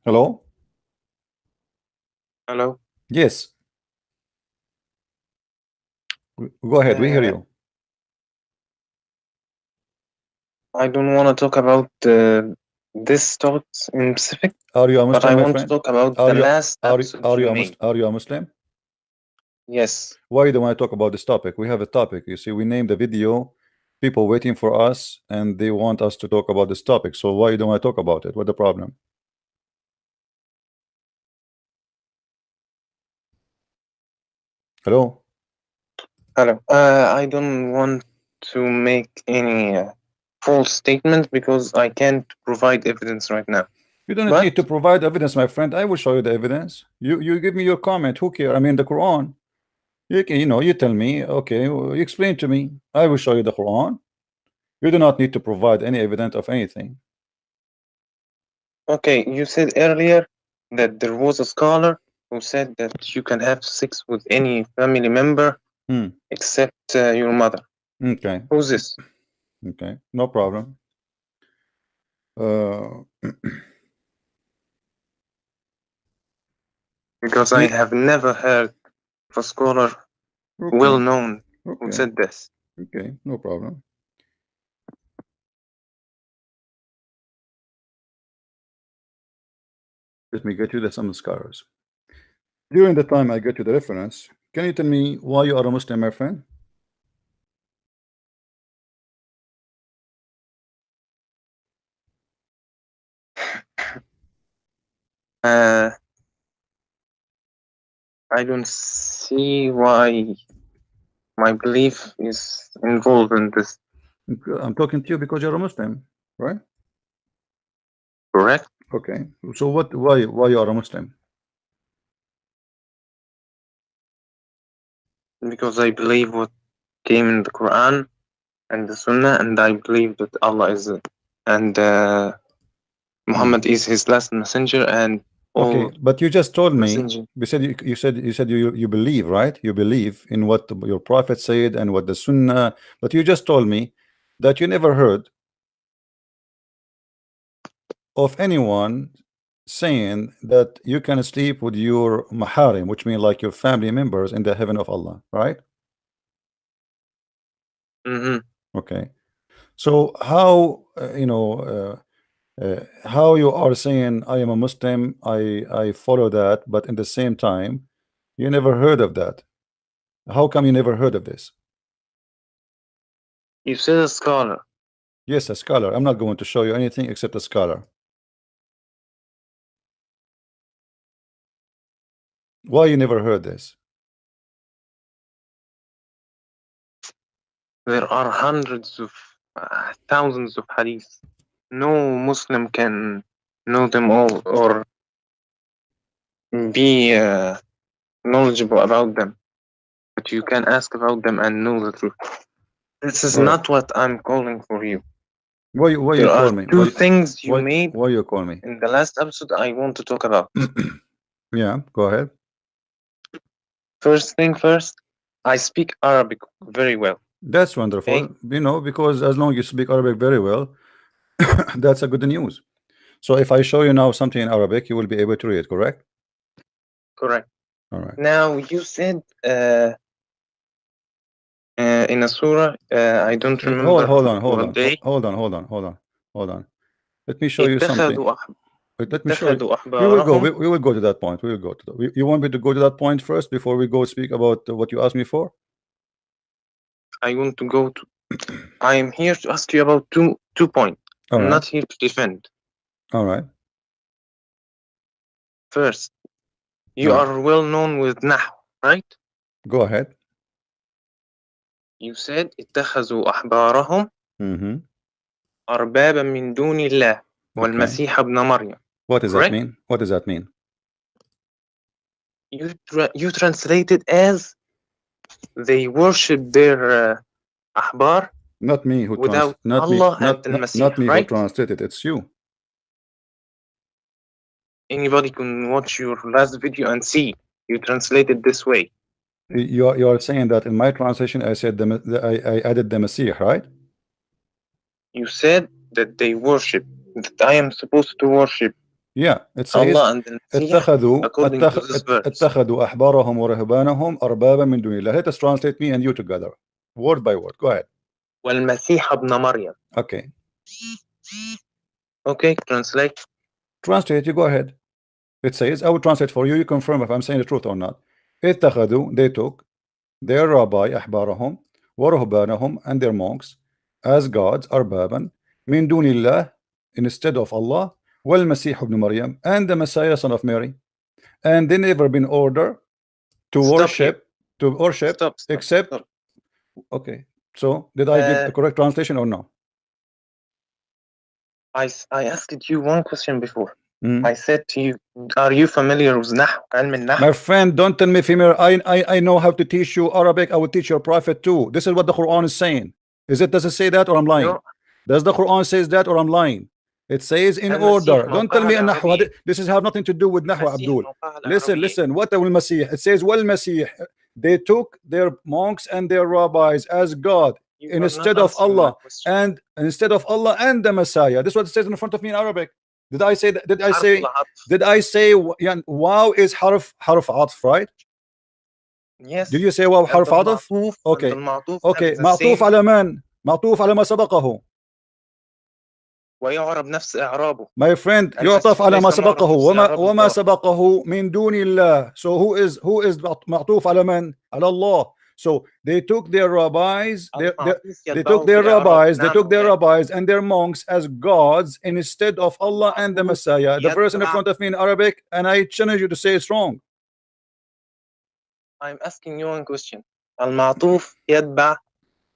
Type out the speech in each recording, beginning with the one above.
Hello? Hello. Yes. Go ahead. We hear Uh, you. I don't want to talk about this topic in specific, Are you a but I Muslim, my want to friend? talk about Are the you last episode you made. Are you a Muslim? Yes. Why do you want to talk about this topic? We have a topic. You see, we named the video, people waiting for us, and they want us to talk about this topic. So why you don't want to talk about it? What the problem? Hello? Hello. I don't want to make any false statements because I can't provide evidence right now. You don't But need to provide evidence, my friend. I will show you the evidence. You give me your comment. Who care? I mean, the Quran. You tell me. Okay, you explain to me. I will show you the Quran. You do not need to provide any evidence of anything. okay, you said earlier that there was a scholar who said that you can have sex with any family member Hmm. except your mother. Okay. Who's this? Okay. No problem. Uh, Because I he, have never heard of a scholar well okay. known who Okay. said this. Okay. No problem. Let me get you the some scholars. During the time I get you the reference, can you tell me why you are a Muslim, my friend? Uh, I don't see why my belief is involved in this. I'm talking to you because you're a Muslim, right? Correct? Okay. So what? Why you are a Muslim? Because I believe what came in the Quran and the Sunnah, and I believe that Allah is and Hmm. Muhammad is his last messenger, and Okay, all but you just told me. messenger. You said you believe, right? You believe in what your prophet said and what the Sunnah. But you just told me that you never heard of anyone saying that you can sleep with your maharim, which mean like your family members in the heaven of Allah, right? Hmm. Okay. So how how you are saying I am a Muslim, I follow that, but in the same time, you never heard of that. How come you never heard of this? You said a scholar. Yes, a scholar. I'm not going to show you anything except a scholar. Why you never heard this? There are hundreds of thousands of hadiths. No Muslim can know them all or be knowledgeable about them, but you can ask about them and know the truth. This is All right. not what I'm calling for you. Why you There call are me? two things you made Why you call me? in the last episode I want to talk about. Yeah, go ahead. First thing first, I speak Arabic very well. That's Okay, wonderful. Because as long as you speak Arabic very well, that's a good news. So if I show you now something in Arabic, you will be able to read, correct? correct. All right. Now you said in a surah, I don't remember what day. Hold on, hold on. Let me show you something. اتخذوا Wait, let me show you. اتخذوا We will go. أحبارهم. We will go to that point. We will go to that. You want me to go to that point first before we go speak about what you asked me for? I want to go to. I am here to ask you about two points. All I'm right. not here to defend. All right. First, you Yeah. are well known with Nahu, right? Go ahead. You said اتخذوا أحبارهم Mm-hmm. أربابا من دون الله Okay. والمسيح ابن مريم. What does that Correct? mean? What does that mean? You translate it as they worship their أحبار Not me who without not me Allah and Al-Masih, not me who right? translated. It's you. Anybody can watch your last video and see you translated this way. You are saying that in my translation I said I added the Messiah, right? You said that they worship, that I am supposed to worship Yeah, it says Allah and the Messiah, اتخذوا according to this verse. اتخذوا أحبارهم ورهبانهم أربابا من دون الله. Let us translate me and you together, word by word. Go ahead. والمسيح ابن مريم. Okay. Okay, translate. Translate, you go ahead. It says, I will translate for you, you confirm if I'm saying the truth or not. اتخذوا, they took their rabbi أحبارهم ورهبانهم and their monks as gods, أربابا من دون الله, instead of Allah, والمسيح ابن مريم, and the Messiah, son of Mary, and they never been ordered to worship Stop, except stop. Okay, so did I give the correct translation or no? I asked you one question before. Mm. I said to you, are you familiar with Nahu? علم النحو? My friend, don't tell me female. I know how to teach you Arabic. I will teach your prophet too. This is what the Quran is saying. Does it say that or I'm lying? No. Does the Quran says that or I'm lying? It says in order. Don't tell me Nahu. This is have nothing to do with Nahu, Abdul. Listen. What the Masih? It says Wal Masih. They took their monks and their rabbis as God instead of Allah and the Messiah. This is what it says in front of me in Arabic. Did I say that? Did I say wow is harf atf, right? Yes. Did you say wow harf atf? Okay. معطوف على من؟ معطوف على ما سبقه. ويعرب نفس إعرابه. My friend, يعطف على ما سبقه وما سبقه من دون الله. So who is معطوف على من؟ على Allah. So they took their rabbis, they took their rabbis and their monks as gods instead of Allah and the Messiah. The verse in front of me in Arabic, and I challenge you to say it's wrong. I'm asking you one question. المعطوف يتبع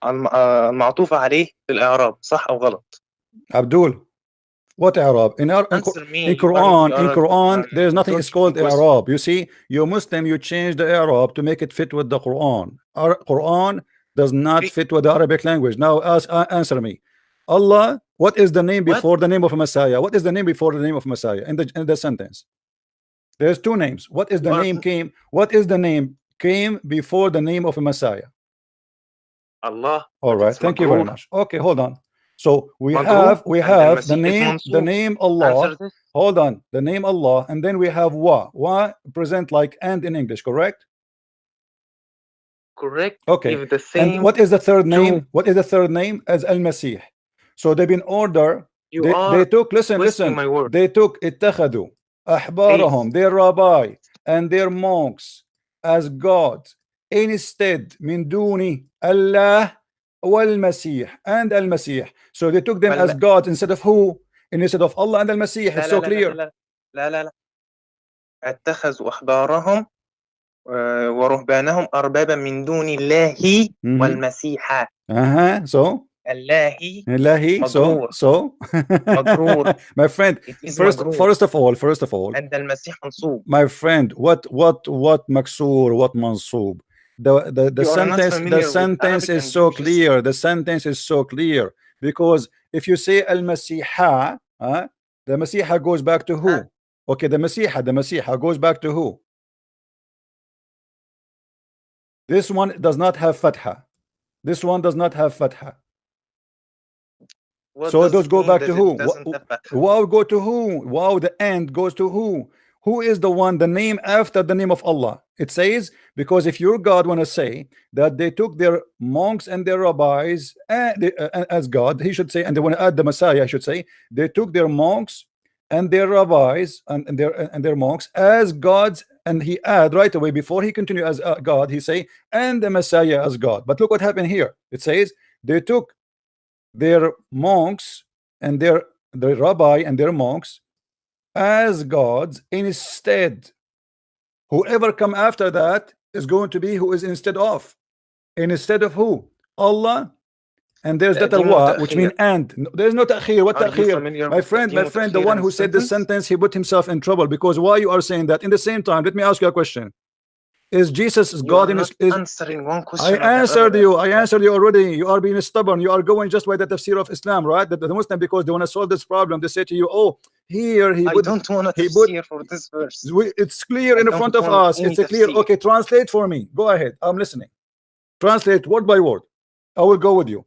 المعطوف عليه في الإعراب، صح أو غلط؟ Abdul, what Arab? In Quran, there's nothing is called Arab. You see, you're Muslim, you change the Arab to make it fit with the Quran. Our Quran does not fit with the Arabic language. Now answer me. Allah, what is the name before the name of a Messiah? What is the name before the name of Messiah in the sentence? There's two names. What is the name came? What is the name came before the name of a Messiah? Allah. All right, thank you very much. Okay, hold on. So we have the name Allah. Hold on, the name Allah, and then we have wa present like and in English, correct? Correct. Okay. And what is the third name? What is the third name? As Al-Masih. So they've been ordered. They took listen. They took اتخذوا أحبارهم, their rabbi and their monks as God instead من دون الله والمسيح and Al-Masih. So they took them as gods instead of who? Instead of Allah and Al-Masih. It's so clear. لا اتخذوا أحبارهم ورهبانهم أربابا من دون الله والمسيح. So الله so مجرور. My friend, first of all and المسيح منصوب. My friend, what مكسور, what منصوب? The sentence is so clear. The sentence is so clear because if you say al-Masiha, the Masiha goes back to who? Okay, the Masiha goes back to who? This one does not have fatha. This one does not have fatha. So those go back to who? Wow, go to who? Wow, the end goes to who? Who is the one, the name after the name of Allah? It says, because if your God want to say that they took their monks and their rabbis as God, he should say, and they want to add the Messiah, I should say, they took their monks and their rabbis and their monks as gods, and he add right away before he continue as God, he say, and the Messiah as God. But look what happened here. It says they took their monks and their rabbi and their monks as gods instead. Whoever come after that is going to be who is instead of who? Allah. And there's that wa, which means and. There's no ta'khir. What ta'khir? My friend, the one who said this sentence, he put himself in trouble because why you are saying that? In the same time, let me ask you a question. Is Jesus God in answering one question? I answered you already. You are being stubborn. You are going just by the tafsir of Islam, right? The Muslim, because they want to solve this problem, they say to you, oh, here he would. I don't want to tafsir for this verse. It's clear in front of us. It's clear. Okay, translate for me. Go ahead. I'm listening. Translate word by word. I will go with you.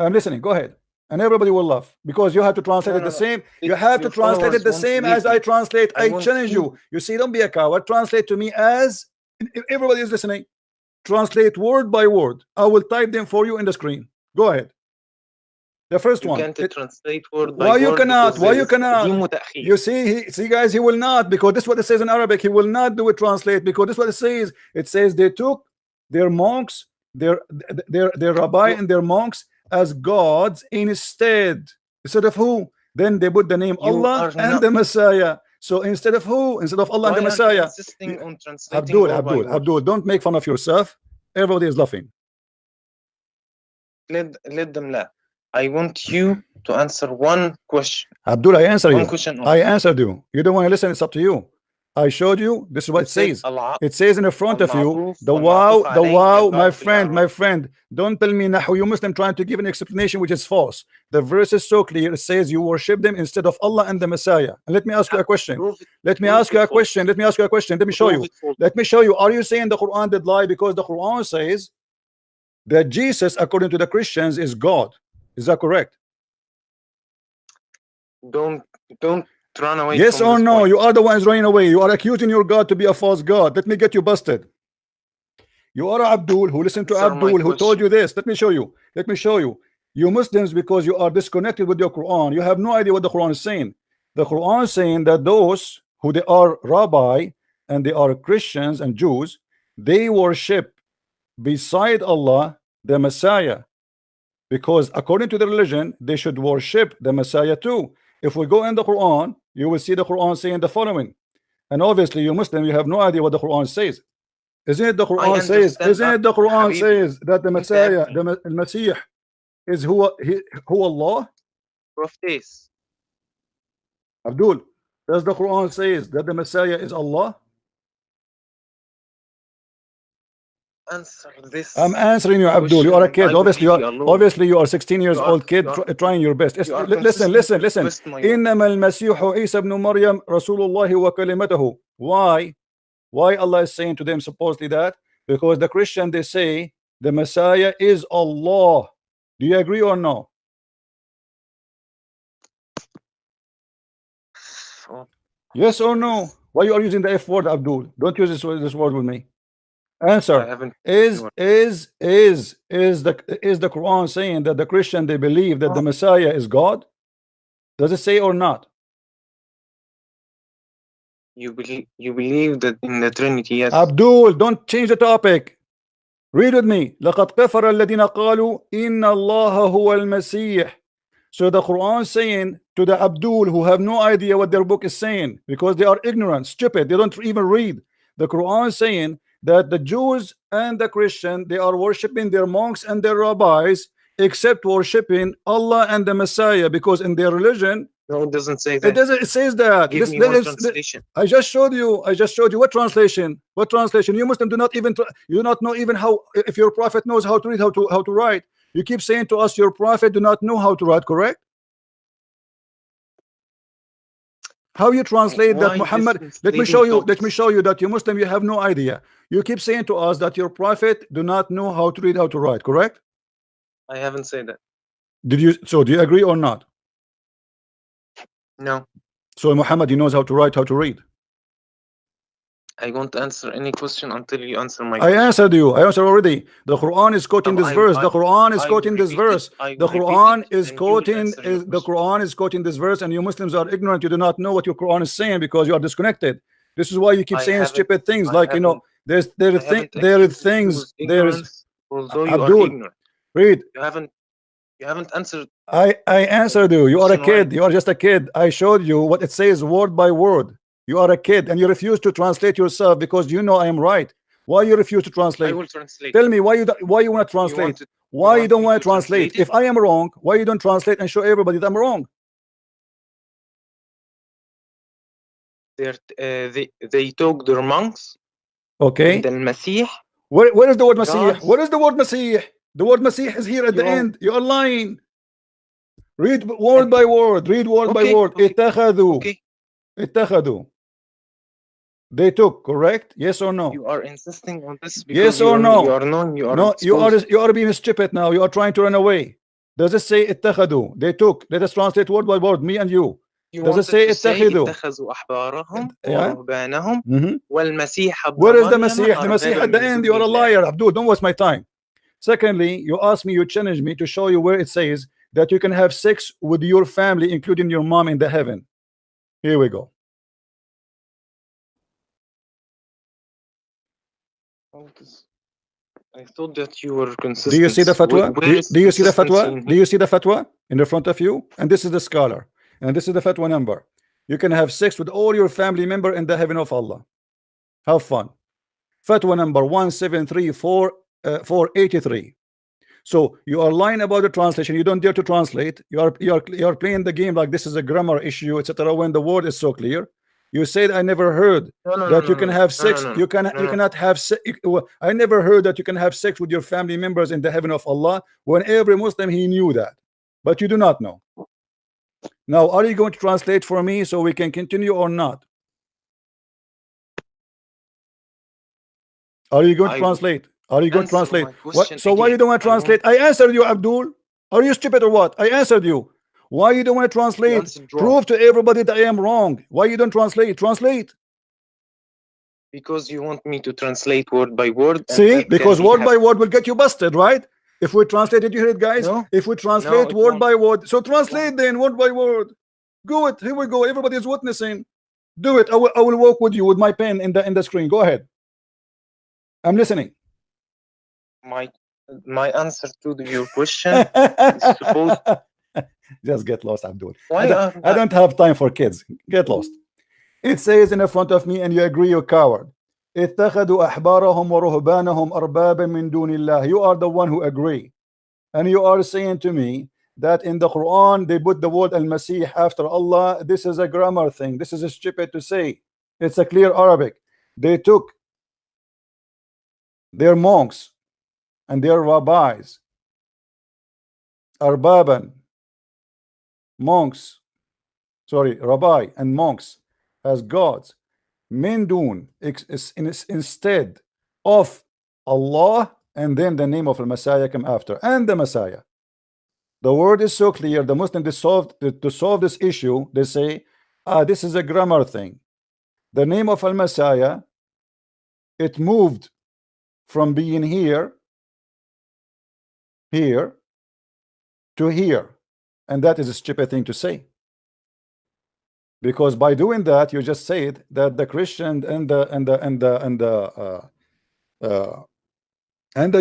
I'm listening. Go ahead. and everybody will laugh because you have to translate it the same. You have to translate it the same as I translate. I challenge you. You see, don't be a coward. Translate to me as everybody is listening. Translate word by word. I will type them for you in the screen. Go ahead. The first one. You can't translate word by Why word. You cannot? Why you cannot? You You see, guys, he will not, because this is what it says in Arabic. He will not do it translate, because this is what it says. It says they took their monks, their rabbi and their monks as gods instead of who? Then they put the name Allah and the Messiah. So instead of who? Instead of Allah and the Messiah. Abdul, don't make fun of yourself. Everybody is laughing. Let them laugh. I want you to answer one question. Abdul, I answer you. Question I answered you. You don't want to listen, it's up to you. I showed you. This is what it says. It says in the front of you, the wow, my friend. Don't tell me Nahu, you Muslim trying to give an explanation which is false. The verse is so clear. It says you worship them instead of Allah and the Messiah. And let me ask you a question. Let me ask you a question. Let me show you. Let me show you. Are you saying the Quran did lie? Because the Quran says that Jesus, according to the Christians, is God. Is that correct? Don't run away. Yes or no? You are the ones running away. You are accusing your God to be a false God. Let me get you busted. You are Abdul who listened to Abdul who told you this. Let me show you. You Muslims, because you are disconnected with your Quran, you have no idea what the Quran is saying. The Quran is saying that those who they are rabbi and they are Christians and Jews, they worship beside Allah the Messiah, because according to the religion they should worship the Messiah too. If we go in the Quran, you will see the Quran saying the following, and obviously you Muslim, you have no idea what the Quran says. Isn't it the Quran says? Isn't it the Quran says that the Messiah, the Messiah, is who Allah? Prophet. Abdul, does the Quran says that the Messiah is Allah? Answer this. I'm answering you, Abdul. You are a kid. Obviously you are 16 years old kid trying your best. Listen. إنما المسيح عيسى ابن مريم رسول الله وكلمته. Why Allah is saying to them supposedly that? Because the Christian, they say the Messiah is Allah. Do you agree or no? Yes or no? Why you are using the F word, Abdul? Don't use this word with me. Answer. Is the Quran saying that the Christian, they believe that the Messiah is God? Does it say or not? You believe that in the Trinity, yes. Abdul, don't change the topic. Read with me. لقد كفر الذين قالوا إن الله هو المسيح. So the Quran saying to the Abdul who have no idea what their book is saying, because they are ignorant, stupid, they don't even read. The Quran saying that the Jews and the Christian, they are worshiping their monks and their rabbis, except worshiping Allah and the Messiah, because in their religion, no, it doesn't say that. It doesn't. It says that. Give me one translation. I just showed you. What translation? What translation? You Muslim do not even. You do not know even how. If your prophet knows how to read, how to write. You keep saying to us, your prophet do not know how to write. Correct? How you translate that Muhammad? Let me show you. Let me show you that you Muslim, you have no idea. You keep saying to us that your prophet do not know how to read, how to write. Correct? I haven't said that. Did you? So do you agree or not? No. So Muhammad, he knows how to write, how to read. I won't answer any question until you answer my question. I answered you. I answered already. The Quran is quoting this verse. The Quran is quoting this verse. The Quran is quoting. The Quran is quoting this verse, and you Muslims are ignorant. You do not know what your Quran is saying because you are disconnected. This is why you keep saying stupid things, like you know. There are things. Although you are ignorant. Read. You haven't answered. I answered you. You are a kid. You are just a kid. I showed you what it says word by word. You are a kid and you refuse to translate yourself because you know I am right. Why you refuse to translate? I will translate. Tell me why you want to translate. Why you don't want to translate? If I am wrong, why you don't translate and show everybody that I'm wrong? They took their monks. Okay. The Masih. Where is the word Masih? Where is the word Masih? The word Masih is here at the end. You are lying. Read word by word. Read word by word. اتخذوا. اتخذوا. They took, correct? Yes or no? You are insisting on this because yes or no? You are known. You are no. You are being stupid now. You are trying to run away. Does it say اتخذوا? They took. Let us translate word by word, me and you. You Does it wanted say to say اتخذوا? اتخذوا أحبارهم Yeah. ورهبانهم Mhm. والمسيح ابن Where is the مريم Masih? The Masih أربابا at the من end. دون You are a الله. liar, Abdul. Don't waste my time. Secondly, you ask me, you challenge me to show you where it says that you can have sex with your family, including your mom, in the heaven. Here we go. I thought that you were consistent. Do you see the fatwa? Where is Do you see the consistency fatwa? in Do you see the fatwa in the front of you? And this is the scholar, and this is the fatwa number. You can have sex with all your family member in the heaven of Allah. Have fun. Fatwa number 1734483. So you are lying about the translation. You don't dare to translate. You are playing the game like this is a grammar issue, etc. When the word is so clear. You said I never heard that you can have sex. You cannot have sex. I never heard that you can have sex with your family members in the heaven of Allah. When every Muslim he knew that, but you do not know. Now, are you going to translate for me so we can continue or not? Are you going to translate? Are you going to translate? What? So why you don't want to translate? I answered you, Abdul. Are you stupid or what? I answered you. Why you don't want to translate? Prove to everybody that I am wrong. Why you don't translate? Translate. Because you want me to translate word by word. See, because word by word will get you busted, right? If we translate it, you hear it, guys? No. If we translate word by word, so translate then word by word. Go it. Here we go. Everybody is witnessing. Do it. I will walk with you with my pen in the screen. Go ahead. I'm listening. My answer to your question is supposed. Just get lost, Abdul. I don't have time for kids. Get lost. It says in the front of me, and you agree, you coward. اتخذوا أحبارهم ورهبانهم أربابا من دون الله. You are the one who agree, and you are saying to me that in the Quran they put the word Al-Masih after Allah. This is a grammar thing. This is stupid to say. It's a clear Arabic. They took their monks and their rabbis, arbaban, monks, sorry, rabbi and monks, as gods, min dun, instead of Allah, and then the name of the Messiah come after, and the Messiah. The word is so clear. The Muslim to solve this issue, they say, this is a grammar thing. The name of Al-Messiah, it moved from being here to here, and that is a stupid thing to say, because by doing that you just said that the Christian and the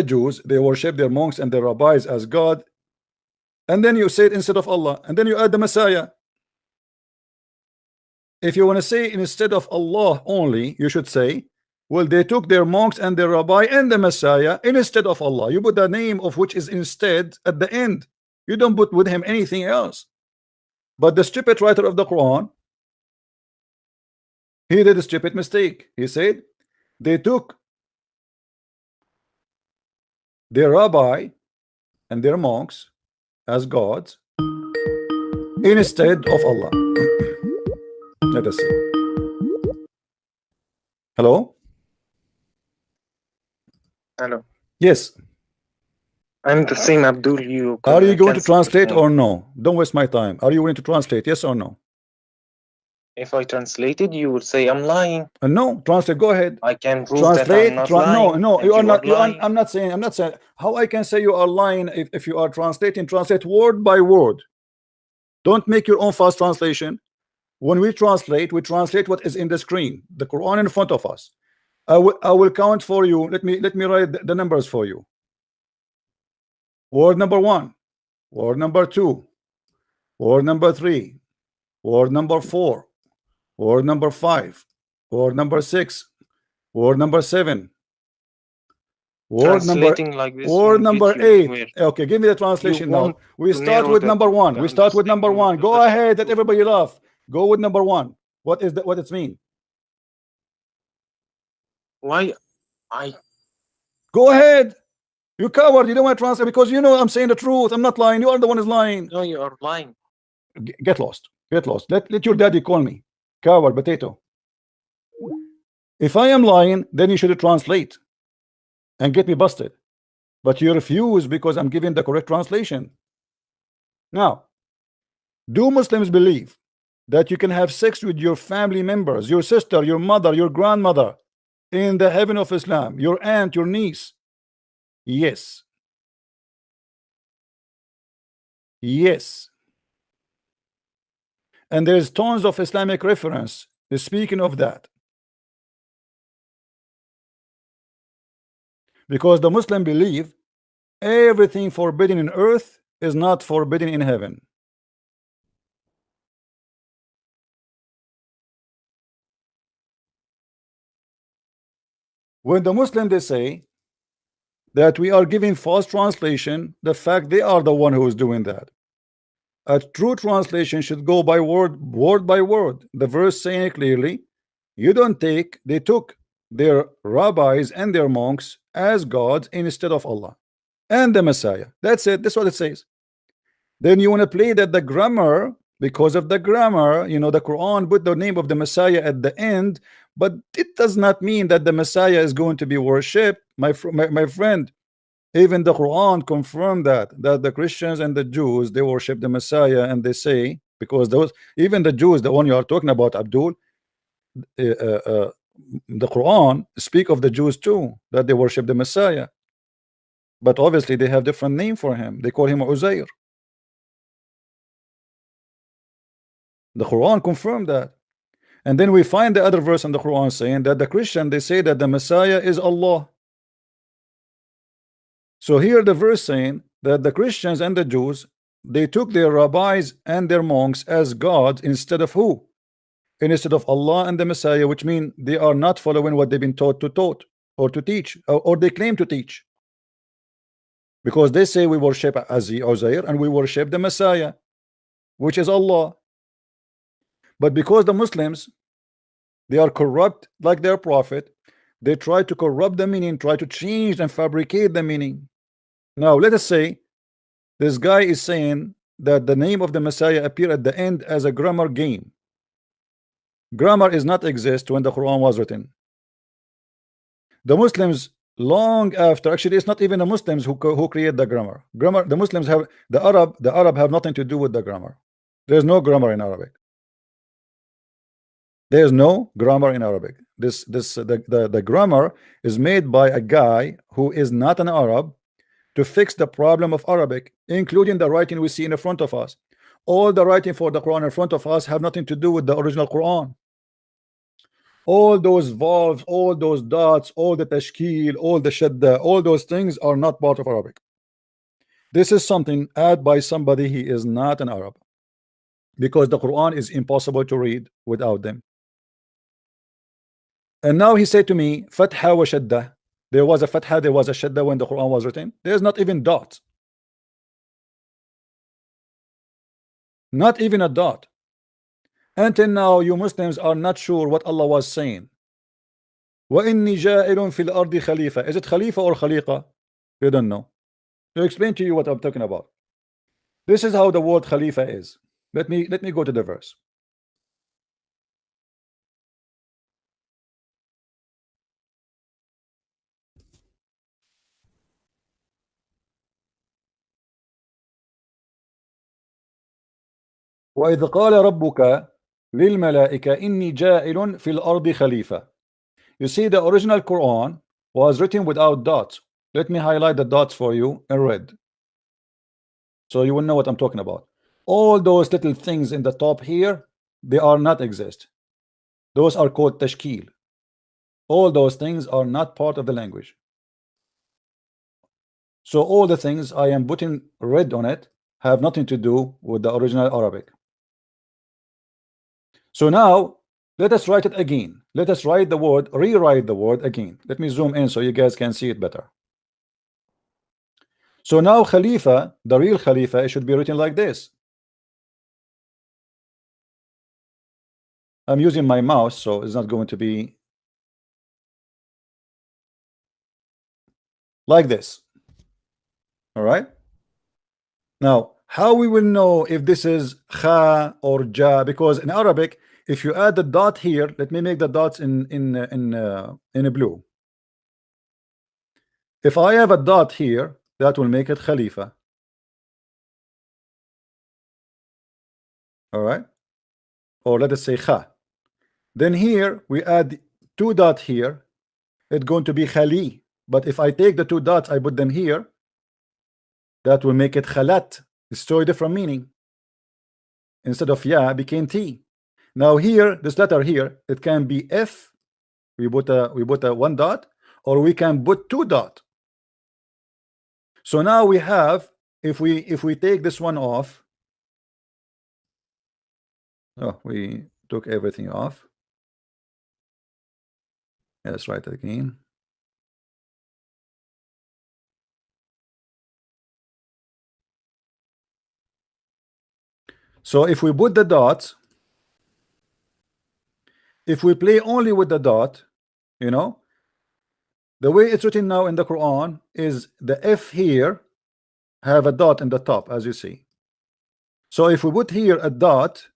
Jews, they worship their monks and their rabbis as God, and then you say it instead of Allah, and then you add the Messiah. If you want to say instead of Allah only, you should say, well, they took their monks and their rabbi and the Messiah instead of Allah. You put the name of which is instead at the end. You don't put with him anything else. But the stupid writer of the Quran, he did a stupid mistake. He said they took their rabbi and their monks as gods instead of Allah. Let us see. Hello? Hello. Yes. I'm the same Abdul. Are you going to translate or no? Don't waste my time. Are you going to translate? Yes or no? If I translated, you would say I'm lying. No, translate. Go ahead. I can prove translate. that I'm not lying. No, you are not. Lying. I'm not saying. I'm not saying. How I can say you are lying if you are translating? Translate word by word. Don't make your own fast translation. When we translate what is in the screen, the Quran in front of us. I will count for you. Let me write the numbers for you. Word number 1, word number 2, word number 3, word number 4, word number 5, word number 6, word number 7, word number like this, word number 8. Okay, give me the translation now. We start with number 1. We start with number 1. Go ahead, let everybody laugh. Go with number 1. What is that? What it mean? Why go ahead. You coward, you don't want to translate because you know I'm saying the truth. I'm not lying. You are the one who's lying. No, you are lying. Get lost. Get lost. Let your daddy call me coward potato. If I am lying, then you should translate and get me busted. But you refuse because I'm giving the correct translation. Now, do Muslims believe that you can have sex with your family members, your sister, your mother, your grandmother, in the heaven of Islam, your aunt, your niece? Yes. Yes. And there's tons of Islamic reference speaking of that. Because the Muslim believe everything forbidden in earth is not forbidden in heaven. When the Muslim they say that we are giving false translation, the fact they are the one who is doing that. A true translation should go by word by word. The verse saying clearly, you don't take, they took their rabbis and their monks as gods instead of Allah and the Messiah. That's it. That's what it says. Then you want to play that the grammar, because of the grammar, you know, the Quran put the name of the Messiah at the end, but it does not mean that the Messiah is going to be worshipped. My friend, even the Quran confirmed that the Christians and the Jews, they worship the Messiah, and they say, because those, even the Jews, the one you are talking about, Abdul, the Quran speak of the Jews too, that they worship the Messiah, but obviously they have different name for him. They call him Uzair. The Quran confirmed that. And then we find the other verse in the Quran saying that the Christian, they say that the Messiah is Allah. So here the verse saying that the Christians and the Jews, they took their rabbis and their monks as gods instead of who? Instead of Allah and the Messiah, which mean they are not following what they've been taught or to teach, or they claim to teach. Because they say we worship Uzair and we worship the Messiah, which is Allah. But because the Muslims, they are corrupt like their prophet, they try to corrupt the meaning, try to change and fabricate the meaning. Now let us say this guy is saying that the name of the Messiah appear at the end as a grammar game. Grammar is not exist when the Quran was written. The Muslims long after, actually it's not even the Muslims who create the grammar. The Muslims have the Arab have nothing to do with the grammar. There's no grammar in Arabic. There's no grammar in Arabic. The grammar is made by a guy who is not an Arab to fix the problem of Arabic, including the writing we see in front of us. All the writing for the Quran in front of us have nothing to do with the original Quran. All those vowels, all those dots, all the tashkil, all the shadda, all those things are not part of Arabic. This is something added by somebody he is not an Arab, because the Quran is impossible to read without them. And now he said to me, Fatha wa Shadda. There was a Fatha, there was a Shadda when the Quran was written. There's not even dot. Not even a dot. Until now, you Muslims are not sure what Allah was saying. وَإِنِّي جَائِلٌ فِي الْأَرْضِ خَلِيفَةً. Is it Khalifa or Khaliqa? You don't know. To explain to you what I'm talking about. This is how the word Khalifa is. Let me go to the verse. وَإِذْ قَالَ رَبُّكَ لِلْمَلَائِكَةِ إِنِّي جَائِلٌ فِي الْأَرْضِ خَلِيفَةً. You see, the original Quran was written without dots. Let me highlight the dots for you in red, so you will know what I'm talking about. All those little things in the top here, they are not exist. Those are called tashkil. All those things are not part of the language. So all the things I am putting red on it have nothing to do with the original Arabic. So now let us write it again. Let us write the word, rewrite the word again. Let me zoom in so you guys can see it better. So now Khalifa, the real Khalifa, it should be written like this. I'm using my mouse, so it's not going to be like this. All right. Now, how we will know if this is Kha or Ja? Because in Arabic, if you add the dot here, let me make the dots in blue. If I have a dot here, that will make it Khalifa. all right, or let us say kha. Then here we add 2 dots here, it's going to be khali. But if I take the 2 dots, I put them here, that will make it khalat. It's totally different meaning. Instead of ya became t. Now here, this letter here, it can be f. We put a 1 dot, or we can put 2 dot. So now we have, if we take this one off, oh, we took everything off. Let's write it again. So if we put the dots, if we play only with the dot, you know, the way it's written now in the Quran is the F here have a dot in the top, as you see. So if we put here a dot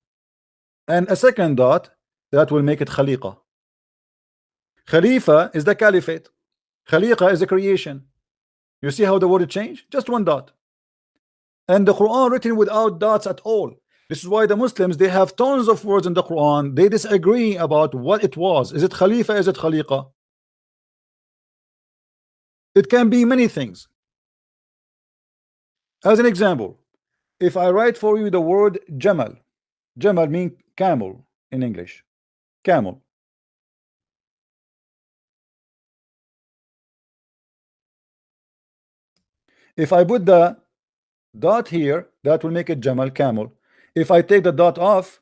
and a second dot, that will make it Khaliqa. Khalifa is the caliphate. Khaliqa is a creation. You see how the word changed? Just 1 dot. And the Quran written without dots at all. This is why the Muslims, they have tons of words in the Quran. They disagree about what it was. Is it Khalifa? Is it Khaliqa? It can be many things. As an example, if I write for you the word Jamal, Jamal means camel in English. Camel. If I put the dot here, that will make it Jamal, camel. If I take the dot off,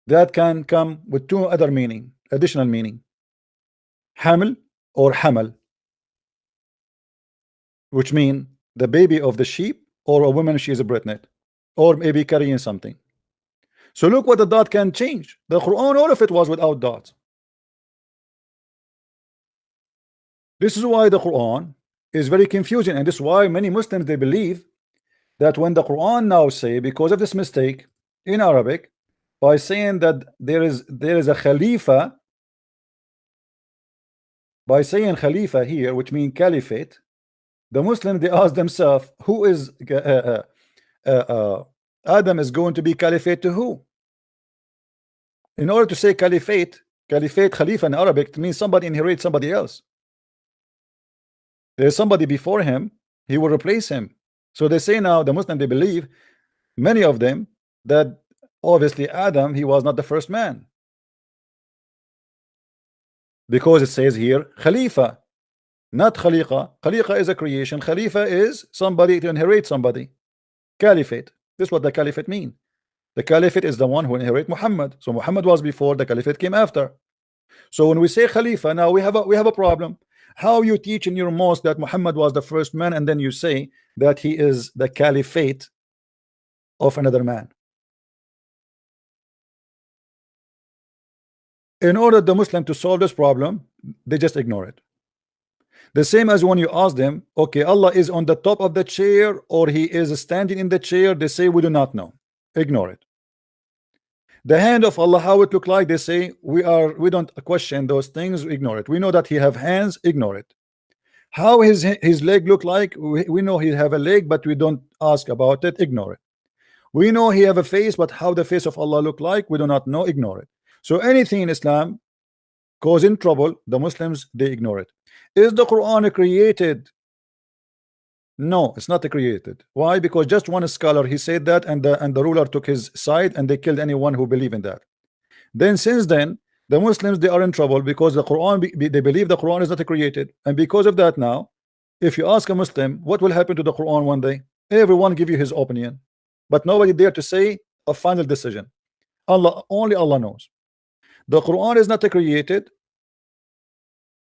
that can come with 2 other meaning, additional meaning. Hamil or Hamal, which mean the baby of the sheep, or a woman, she is pregnant, or maybe carrying something. So look what the dot can change. The Quran, all of it was without dots. This is why the Quran is very confusing, and this is why many Muslims, they believe that when the Quran now say, because of this mistake in Arabic, by saying that there is a Khalifa, by saying Khalifa here, which means caliphate, the Muslims, they ask themselves, who is Adam is going to be caliphate to who? In order to say caliphate, Khalifa in Arabic, it means somebody inherits somebody else. There's somebody before him, he will replace him. So they say now, the Muslim, they believe, many of them, that obviously Adam, he was not the first man, because it says here Khalifa, not Khaliqa. Khaliqa is a creation. Khalifa is somebody to inherit somebody. Caliphate, this is what the caliphate mean. The caliphate is the one who inherit Muhammad. So Muhammad was before, the caliphate came after. So when we say Khalifa, now we have a problem. How you teach in your mosque that Muhammad was the first man, and then you say that he is the caliphate of another man? In order the Muslim to solve this problem, they just ignore it. The same as when you ask them, okay, Allah is on the top of the chair or he is standing in the chair, they say we do not know. Ignore it. The hand of Allah, how it look like, they say we don't question those things, ignore it. We know that he have hands, ignore it. How his leg look like, we know he have a leg, but we don't ask about it, ignore it. We know he have a face, but how the face of Allah look like, we do not know, ignore it. So anything in Islam causing trouble, the Muslims, they ignore it. Is the Quran created? No, it's not created. Why? Because just one scholar, he said that, and the ruler took his side, and they killed anyone who believed in that. Then since then, the Muslims, they are in trouble because the Quran, they believe the Quran is not created, and because of that now, if you ask a Muslim what will happen to the Quran one day, everyone give you his opinion, but nobody dare to say a final decision. Only Allah knows. The Quran is not created,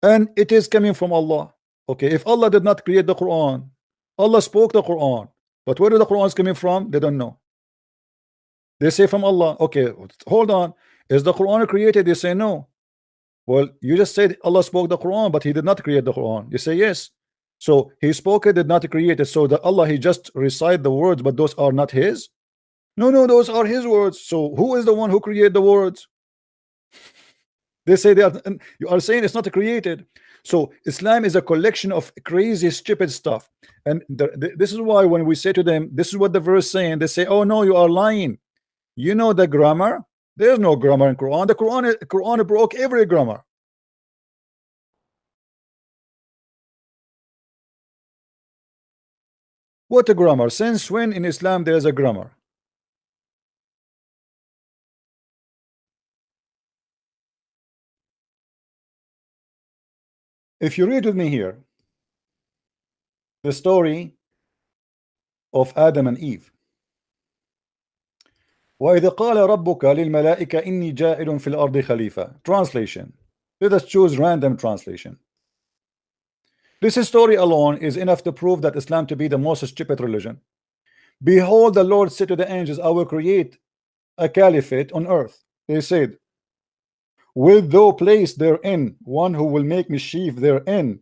and it is coming from Allah. Okay, if Allah did not create the Quran, Allah spoke the Quran, but where the Quran is coming from, they don't know. They say from Allah. Okay, hold on, is the Quran created? They say no. Well, you just said Allah spoke the Quran, but he did not create the Quran. You say yes. So he spoke it, did not create it. So that Allah, he just recite the words, but those are not his. No, those are his words. So who is the one who created the words? They say you are saying it's not created. So Islam is a collection of crazy, stupid stuff. And this is why when we say to them, this is what the verse saying, they say, oh no, you are lying. You know the grammar? There's no grammar in Quran. The Quran broke every grammar. What a grammar? Since when in Islam there is a grammar? If you read with me here the story of Adam and Eve. وَإِذْ قَالَ رَبُّكَ لِلْمَلَائِكَةِ إِنِّي جَاعِلٌ فِي الْأَرْضِ خَلِيفَةً. Translation. Let us choose random translation. This story alone is enough to prove that Islam to be the most stupid religion. Behold, the Lord said to the angels, I will create a caliphate on earth. They said, wilt thou place therein one who will make mischief therein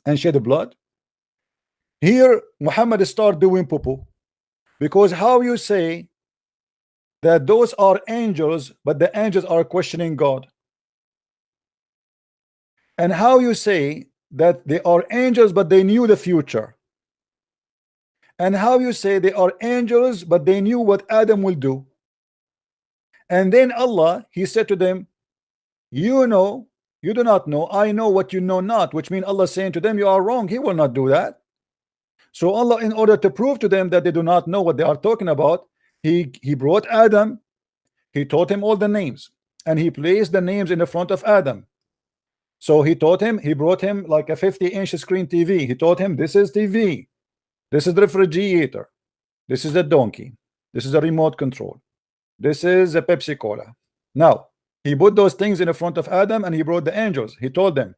and shed blood? Here Muhammad start doing poo-poo, because how you say that those are angels, but the angels are questioning God? And how you say that they are angels but they knew the future? And how you say they are angels but they knew what Adam will do? And then Allah, he said to them, you know, you do not know, I know what you know not, which means Allah saying to them, you are wrong, he will not do that. So Allah, in order to prove to them that they do not know what they are talking about, he brought Adam, he taught him all the names, and he placed the names in the front of Adam. So he taught him, he brought him like a 50-inch screen TV. He taught him, this is TV, this is the refrigerator, this is the donkey, this is a remote control, this is a Pepsi Cola. Now he put those things in the front of Adam and he brought the angels. He told them,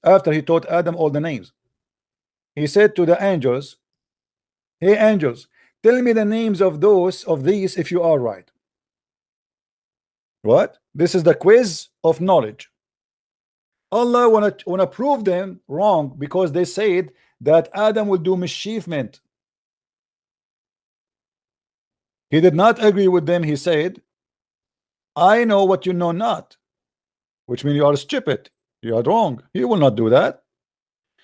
after he taught Adam all the names, he said to the angels, hey angels, tell me the names of these if you are right. What? This is the quiz of knowledge. Allah wanna prove them wrong because they said that Adam will do mischievement. He did not agree with them. He said, I know what you know not, which means you are stupid, you are wrong. He will not do that.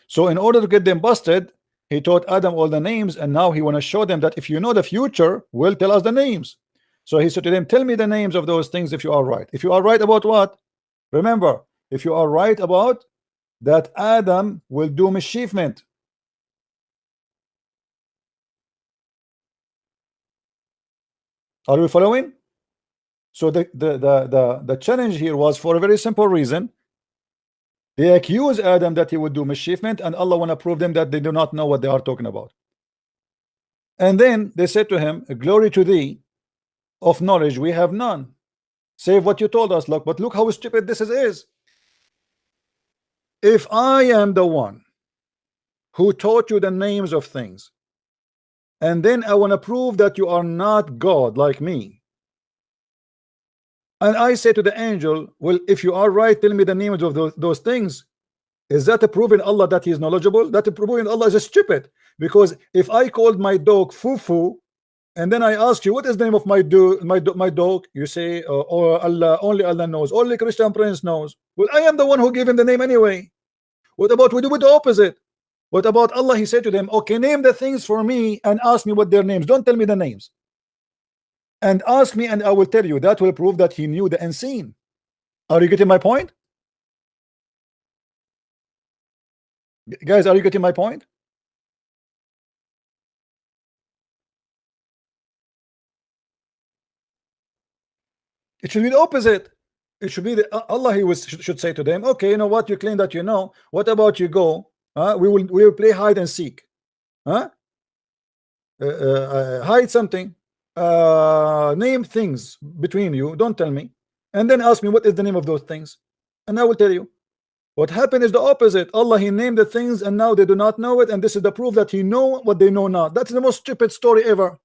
So in order to get them busted, he taught Adam all the names, and now he want to show them that if you know the future, will tell us the names. So he said to them, tell me the names of those things if you are right. If you are right about what? Remember, if you are right about that Adam will do mischievement. Are we following? So the challenge here was for a very simple reason. They accuse Adam that he would do mischievement, and Allah want to prove them that they do not know what they are talking about. And then they said to him, glory to thee, of knowledge we have none, save what you told us. Look, but look how stupid this is. If I am the one who taught you the names of things, and then I want to prove that you are not God like me, and I say to the angel, well, if you are right, tell me the names of those things, is that a proving Allah that he is knowledgeable? That a proving Allah is stupid? Because if I called my dog Fufu, and then I ask you what is the name of my dog, you say, oh, Allah, only Allah knows, only Christian Prince knows. Well, I am the one who gave him the name anyway. What about we do with the opposite? What about Allah? He said to them, okay, name the things for me and ask me what their names. Don't tell me the names. And ask me and I will tell you. That will prove that he knew the unseen. Are you getting my point? Guys, are you getting my point? It should be the opposite. It should be Allah. He should say to them, okay, you know what, you claim that you know. What about you go? We will play hide and seek. Hide something. Name things between you. Don't tell me, and then ask me what is the name of those things, and I will tell you. What happened is the opposite. Allah, he named the things, and now they do not know it, and this is the proof that he know what they know not. That's the most stupid story ever.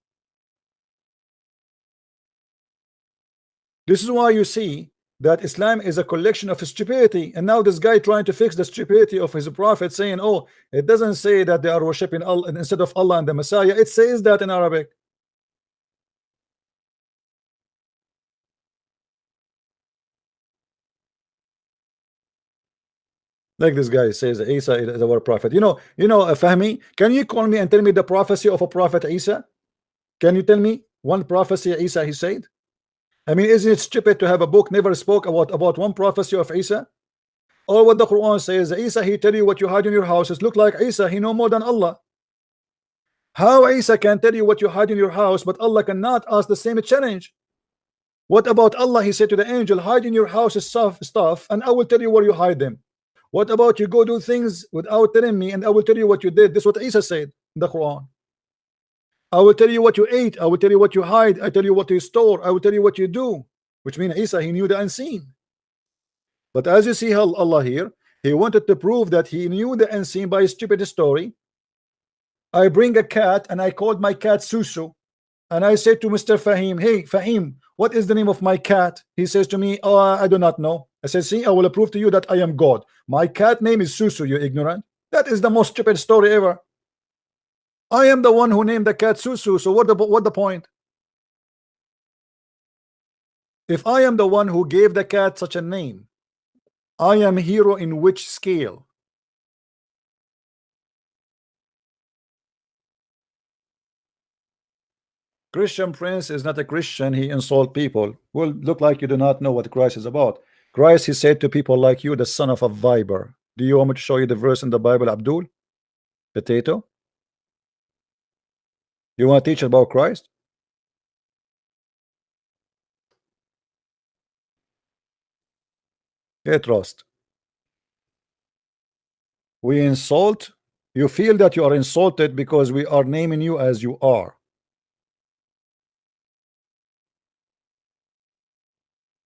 This is why you see that Islam is a collection of stupidity, and now this guy trying to fix the stupidity of his prophet, saying, oh, it doesn't say that they are worshiping Allah instead of Allah and the Messiah. It says that in Arabic. Like this guy says Isa is our prophet. Fahmi, can you call me and tell me the prophecy of a prophet Isa? Can you tell me one prophecy Isa he said? I mean, isn't it stupid to have a book never spoke about one prophecy of Isa? Or what the Quran says, Isa, he tell you what you hide in your houses. Look like Isa, he know more than Allah. How Isa can tell you what you hide in your house, but Allah cannot ask the same challenge? What about Allah? He said to the angel, hide in your house stuff, and I will tell you where you hide them. What about you go do things without telling me, and I will tell you what you did? This is what Isa said in the Quran. I will tell you what you ate. I will tell you what you hide. I tell you what you store. I will tell you what you do. Which means Isa, he knew the unseen. But as you see how Allah here, he wanted to prove that he knew the unseen by a stupid story. I bring a cat and I called my cat Susu. And I said to Mr. Fahim, hey, Fahim, what is the name of my cat? He says to me, oh, I do not know. I said, see, I will prove to you that I am God. My cat name is Susu, you ignorant. That is the most stupid story ever. I am the one who named the cat Susu. So what the point? If I am the one who gave the cat such a name, I am hero in which scale? Christian Prince is not a Christian. He insult people. Well, look like you do not know what Christ is about. Christ, he said to people like you, the son of a viper. Do you want me to show you the verse in the Bible, Abdul? Potato? You want to teach about Christ? Get trust. We insult. You feel that you are insulted because we are naming you as you are.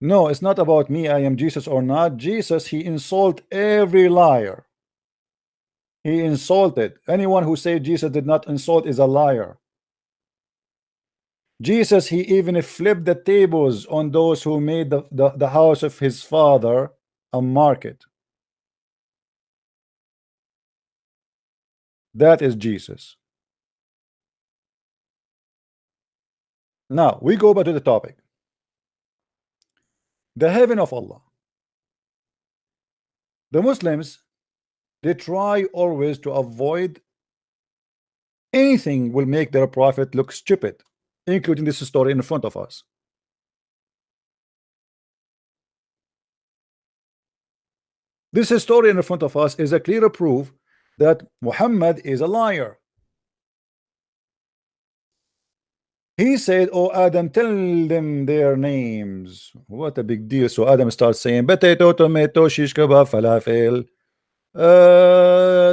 No, it's not about me, I am Jesus or not. Jesus, he insult every liar. He insulted. Anyone who say Jesus did not insult is a liar. Jesus, he even flipped the tables on those who made the house of his father a market. That is Jesus. Now we go back to the topic. The heaven of Allah. The Muslims, they try always to avoid anything will make their prophet look stupid, including this story in front of us. This story in front of us is a clear proof that Muhammad is a liar. He said, oh Adam, tell them their names. What a big deal. So Adam starts saying potato, tomato, shish kebab, falafel.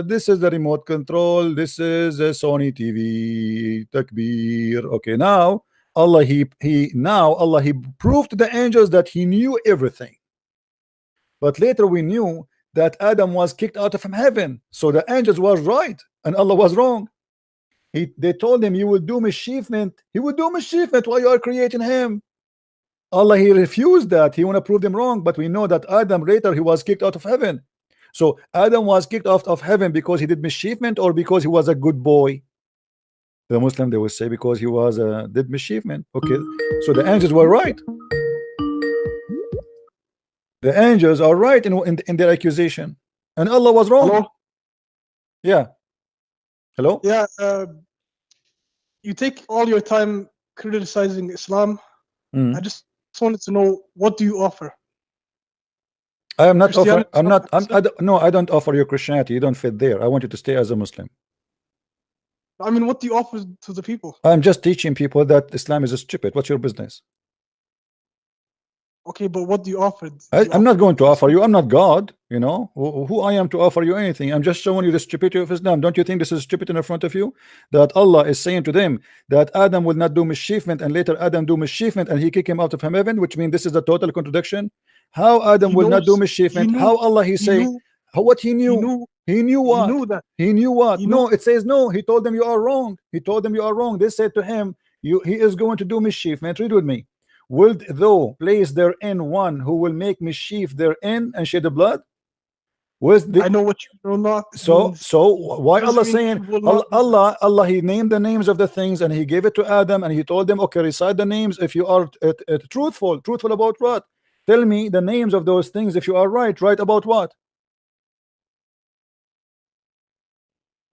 This is the remote control. This is a Sony TV. Takbir. Okay, now Allah he proved to the angels that he knew everything. But later we knew that Adam was kicked out of heaven. So the angels was right and Allah was wrong. They told him, you will do mischievement. He will do mischievement while you are creating him. Allah, he refused that. He want to prove them wrong. But we know that Adam later he was kicked out of heaven. So Adam was kicked out of heaven because he did mischievement or because he was a good boy? The Muslim, they will say because he was did mischievement. Okay, so the angels were right. The angels are right in their accusation, and Allah was wrong. Hello? Yeah. Hello? Yeah, you take all your time criticizing Islam. I just wanted to know, what do you offer? I am not offering. I don't offer you Christianity. You don't fit there. I want you to stay as a Muslim. I mean, what do you offer to the people? I'm just teaching people that Islam is stupid. What's your business? Okay, but what do you offer? I'm not going to offer you. I'm not God. You know who I am to offer you anything. I'm just showing you the stupidity of Islam. Don't you think this is stupid in front of you? That Allah is saying to them that Adam will not do mischievement, and later Adam do mischievement, and he kick him out of heaven, which means this is a total contradiction. How Adam will not do mischievement? How Allah he say? What he knew? He knew what? He knew that. He knew what? No, it says no. He told them you are wrong. He told them you are wrong. They said to him, he is going to do mischievement. Read with me. Wilt thou place therein one who will make mischief therein and shed the blood? I know what you will not. So why Allah saying Allah he named the names of the things and he gave it to Adam and he told them, okay, recite the names if you are truthful about what? Tell me the names of those things if you are right about what?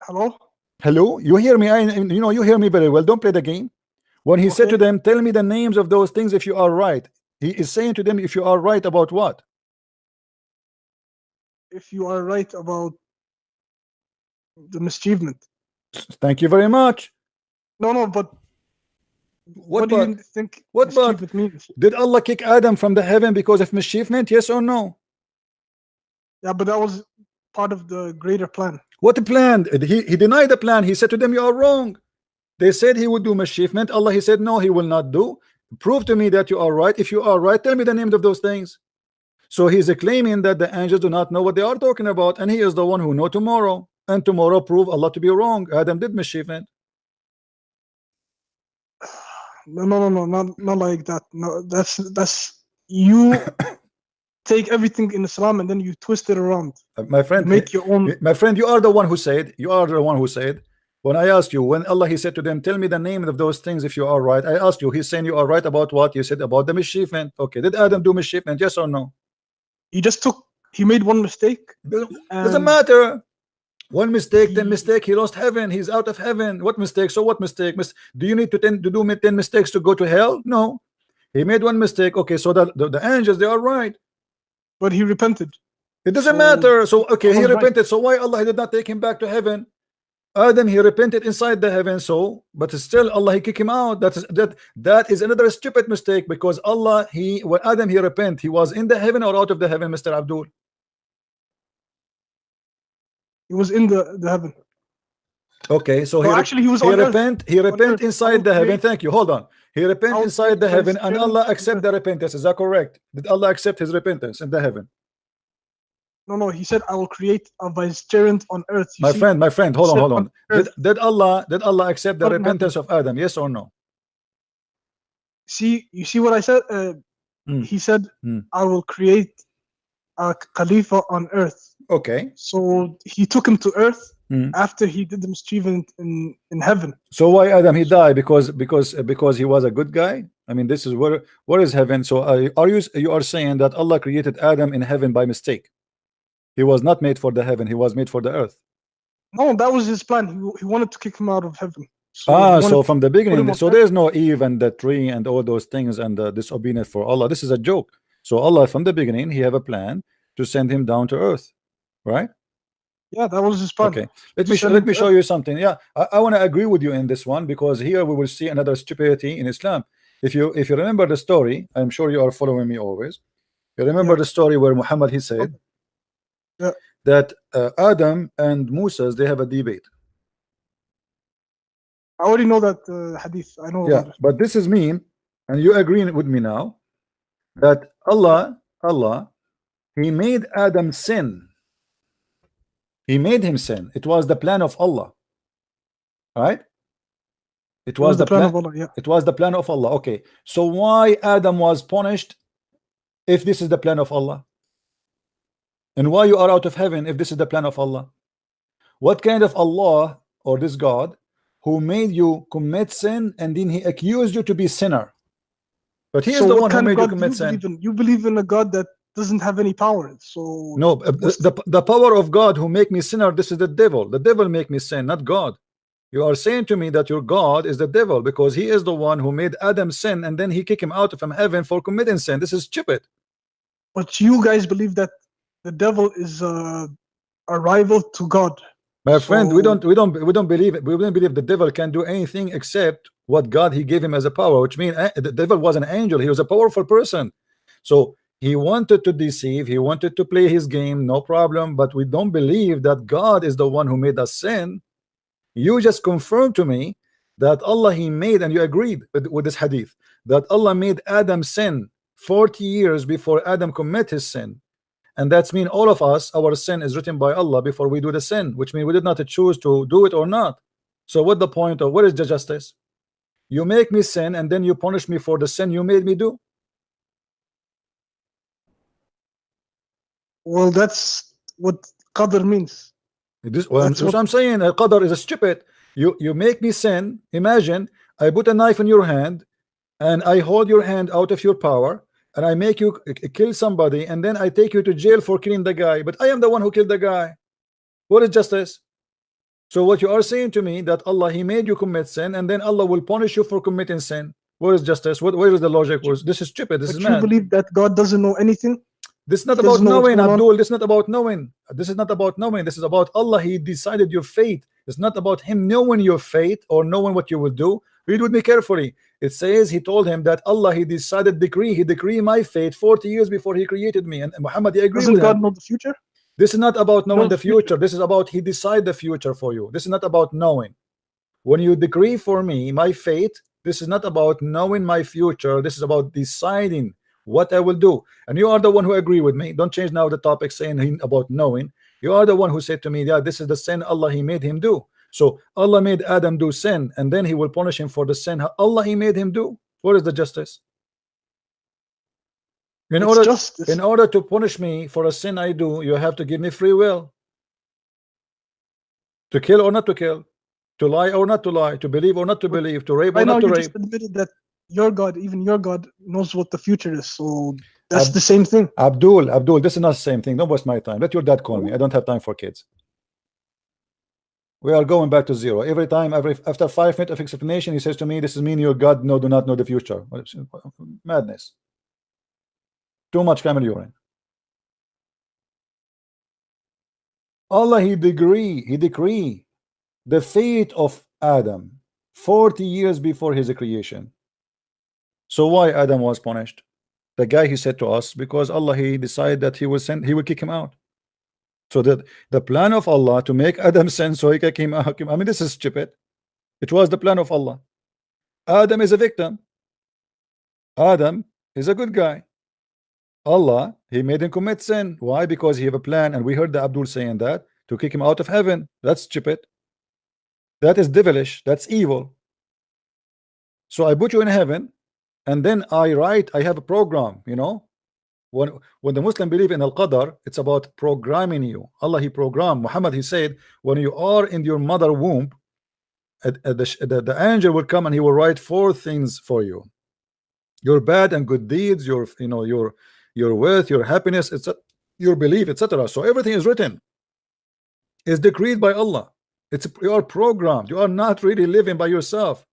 Hello? Hello, you hear me? You know, you hear me very well. Don't play the game. When he said to Okay. them, tell me the names of those things if you are right, he is saying to them, if you are right about what? If you are right about the mischievement. Thank you very much. No, but what do you think What but? mischievement means? Did Allah kick Adam from the heaven because of mischievement? Yes or no? Yeah, but that was part of the greater plan. What plan? He denied the plan. He said to them, you are wrong. They said he would do mischievement. Allah, he said, no, he will not do. Prove to me that you are right. If you are right, tell me the names of those things. So he's claiming that the angels do not know what they are talking about, and he is the one who know tomorrow. And tomorrow prove Allah to be wrong. Adam did mischievement. No, not like that. No, that's you take everything in Islam and then you twist it around. My friend, You make your own. my friend, you are the one who said. You are the one who said. When I asked you, when Allah he said to them, tell me the name of those things if you are right. I asked you, he's saying you are right about what? You said about the mischievement. Okay, did Adam do mischievement? Yes or no? He made one mistake. Doesn't matter. One mistake, 10 mistake, he lost heaven. He's out of heaven. What mistake? So what mistake? Do you need to do 10 mistakes to go to hell? No. He made one mistake. Okay, so that the angels, they are right. But he repented. It doesn't matter. So okay, he repented. Right. So why Allah did not take him back to heaven? Adam, he repented inside the heaven. So, but still Allah he kicked him out. That is another stupid mistake, because Allah when Adam he repent, he was in the heaven or out of the heaven, Mr. Abdul? He was in the heaven. Okay, so actually he was he repent inside the heaven. Thank you. Hold on. He repent inside the heaven, and Allah accept the repentance. Is that correct? Did Allah accept his repentance in the heaven? No, he said I will create a vicegerent on earth. My friend, hold on. Did Allah accept the repentance of Adam? Yes or no? You see what I said? He said I will create a Khalifa on earth. Okay. So he took him to earth after he did the mischievement in heaven. So why Adam he died? Because he was a good guy? I mean, this is where is heaven? So you are saying that Allah created Adam in heaven by mistake? He was not made for the heaven, he was made for the earth. No, that was his plan. He wanted to kick him out of heaven. So from the beginning, so there's no Eve and the tree and all those things and disobedience for Allah. This is a joke. So Allah from the beginning, he have a plan to send him down to earth, right? Yeah, that was his plan. Okay, let me show you something. Yeah, I want to agree with you in this one, because here we will see another stupidity in Islam. If you remember the story, I'm sure you are following me always. You remember the story where Muhammad he said that Adam and Moses, they have a debate. I already know that hadith. I know. Yeah, but this is mean, and you agree with me now that Allah he made Adam sin. He made him sin. It was the plan of Allah, right? It was the plan of Allah. Yeah. It was the plan of Allah. Okay, so why Adam was punished if this is the plan of Allah? And why you are out of heaven if this is the plan of Allah? What kind of Allah, or this God, who made you commit sin and then he accused you to be sinner? But he is the one who made you commit sin. You believe in a God that doesn't have any power. So no, the power of God who make me sinner, this is the devil. The devil make me sin, not God. You are saying to me that your God is the devil because he is the one who made Adam sin and then he kicked him out from heaven for committing sin. This is stupid. But you guys believe that the devil is a rival to God. My friend, we don't believe it. We don't believe the devil can do anything except what God he gave him as a power, which means the devil was an angel. He was a powerful person. So he wanted to deceive, he wanted to play his game, no problem, but we don't believe that God is the one who made us sin. You just confirmed to me that Allah he made, and you agreed with this hadith, that Allah made Adam sin 40 years before Adam commit his sin. And that's mean all of us, our sin is written by Allah before we do the sin, which means we did not choose to do it or not. So what the point of, what is the justice? You make me sin and then you punish me for the sin you made me do? Well, that's what qadr means. That's what I'm saying. Qadr is a stupid. You make me sin. Imagine I put a knife in your hand and I hold your hand out of your power and I make you kill somebody, and then I take you to jail for killing the guy, but I am the one who killed the guy. What is justice? So what you are saying to me that Allah, he made you commit sin, and then Allah will punish you for committing sin. Where is justice? Where is the logic? This is stupid. This But is you mad. believe that God doesn't know anything? This is not He about doesn't know what's knowing, going on? Abdul. This is not about knowing. This is not about knowing. This is about Allah. He decided your fate. It's not about him knowing your fate or knowing what you will do. Read with me carefully. It says he told him that Allah, he decided decree. He decreed my fate 40 years before he created me. And Muhammad, he agreed Doesn't with God him. know the future? This is not about knowing No, the future. This is about he decide the future for you. This is not about knowing. When you decree for me my fate, this is not about knowing my future. This is about deciding what I will do. And you are the one who agree with me. Don't change now the topic saying about knowing. You are the one who said to me, yeah, this is the sin Allah, he made him do. So Allah made Adam do sin, and then he will punish him for the sin Allah, he made him do. What is the justice? In It's order, justice. in order to punish me for a sin I do, you have to give me free will. To kill or not to kill, to lie or not to lie, to believe or not to believe, to rape or Right now, not to you rape. just admitted that your God, even your God, knows what the future is. So that's the same thing. Abdul, this is not the same thing. Don't waste my time. Let your dad call me. I don't have time for kids. We are going back to zero. Every time, after 5 minutes of explanation, he says to me, this is mean your God do not know the future. Madness. Too much camel urine. Allah, he decree the fate of Adam 40 years before his creation. So why Adam was punished? The guy, he said to us, because Allah, he decided that he will kick him out. So that the plan of Allah to make Adam sin so he kick him out. I mean, this is stupid. It was the plan of Allah. Adam is a victim. Adam is a good guy. Allah, he made him commit sin. Why? Because he have a plan, and we heard the Abdul saying that to kick him out of heaven. That's stupid. That is devilish. That's evil. So I put you in heaven, and then I have a program, you know. When the Muslim believe in Al-Qadar, it's about programming you. Allah, he programmed. Muhammad, he said, when you are in your mother womb, the angel will come and he will write 4 things for you: your bad and good deeds, your wealth, your happiness, etc., your belief, etc. So everything is written, is decreed by Allah. You are programmed. You are not really living by yourself.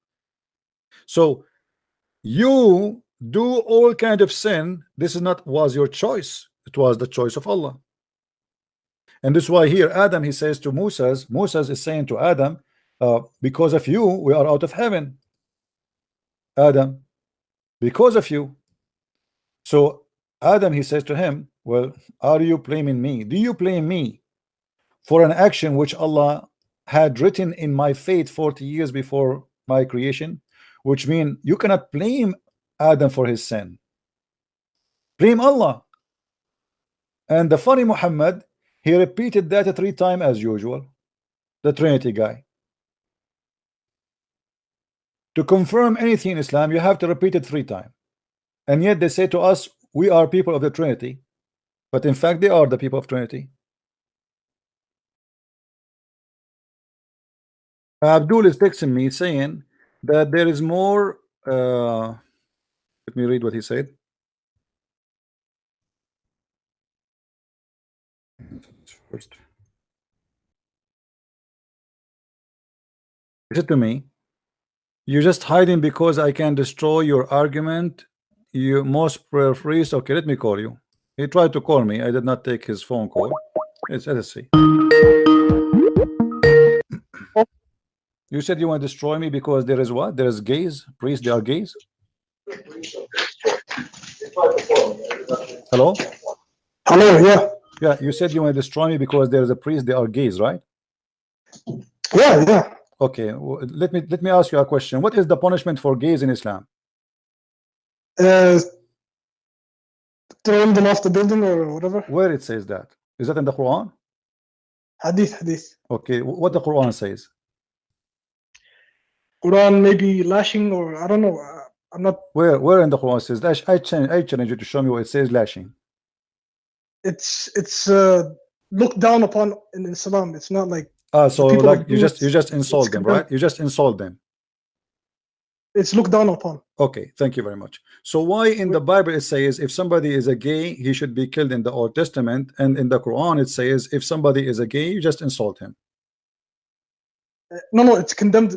So you do all kind of sin. This is not was your choice. It was the choice of Allah. And this is why here Adam, he says to Moses is saying to Adam, because of you we are out of heaven, Adam, because of you. So Adam, he says to him, well, are you blaming me? Do you blame me for an action which Allah had written in my fate 40 years before my creation? Which means you cannot blame Adam for his sin. Blame Allah. And the funny Muhammad, he repeated that 3 times as usual. The Trinity guy. To confirm anything in Islam, you have to repeat it 3 times. And yet they say to us, we are people of the Trinity. But in fact, they are the people of Trinity. Abdul is texting me saying that there is more. Let me read what he said. First, he said to me, you're just hiding because I can destroy your argument. You most prayer freeze. Okay, let me call you. He tried to call me. I did not take his phone call. Let's see. You said you want to destroy me because there is what? There is gays, priests, they are gays. Hello? Hello, yeah. Yeah, you said you want to destroy me because there is a priest, they are gays, right? Yeah. Okay, let me ask you a question. What is the punishment for gays in Islam? Throwing them off the building or whatever. Where it says that? Is that in the Quran? Hadith. Okay, what the Quran says? Quran maybe lashing, or I don't know. I'm not. Where in the Quran says that? I challenge you to show me where it says lashing. It's looked down upon in Islam. It's not like. So like you just insult them, right? You just insult them. It's looked down upon. Okay, thank you very much. So why in the Bible it says if somebody is a gay, he should be killed in the Old Testament, and in the Quran it says if somebody is a gay, you just insult him? No, it's condemned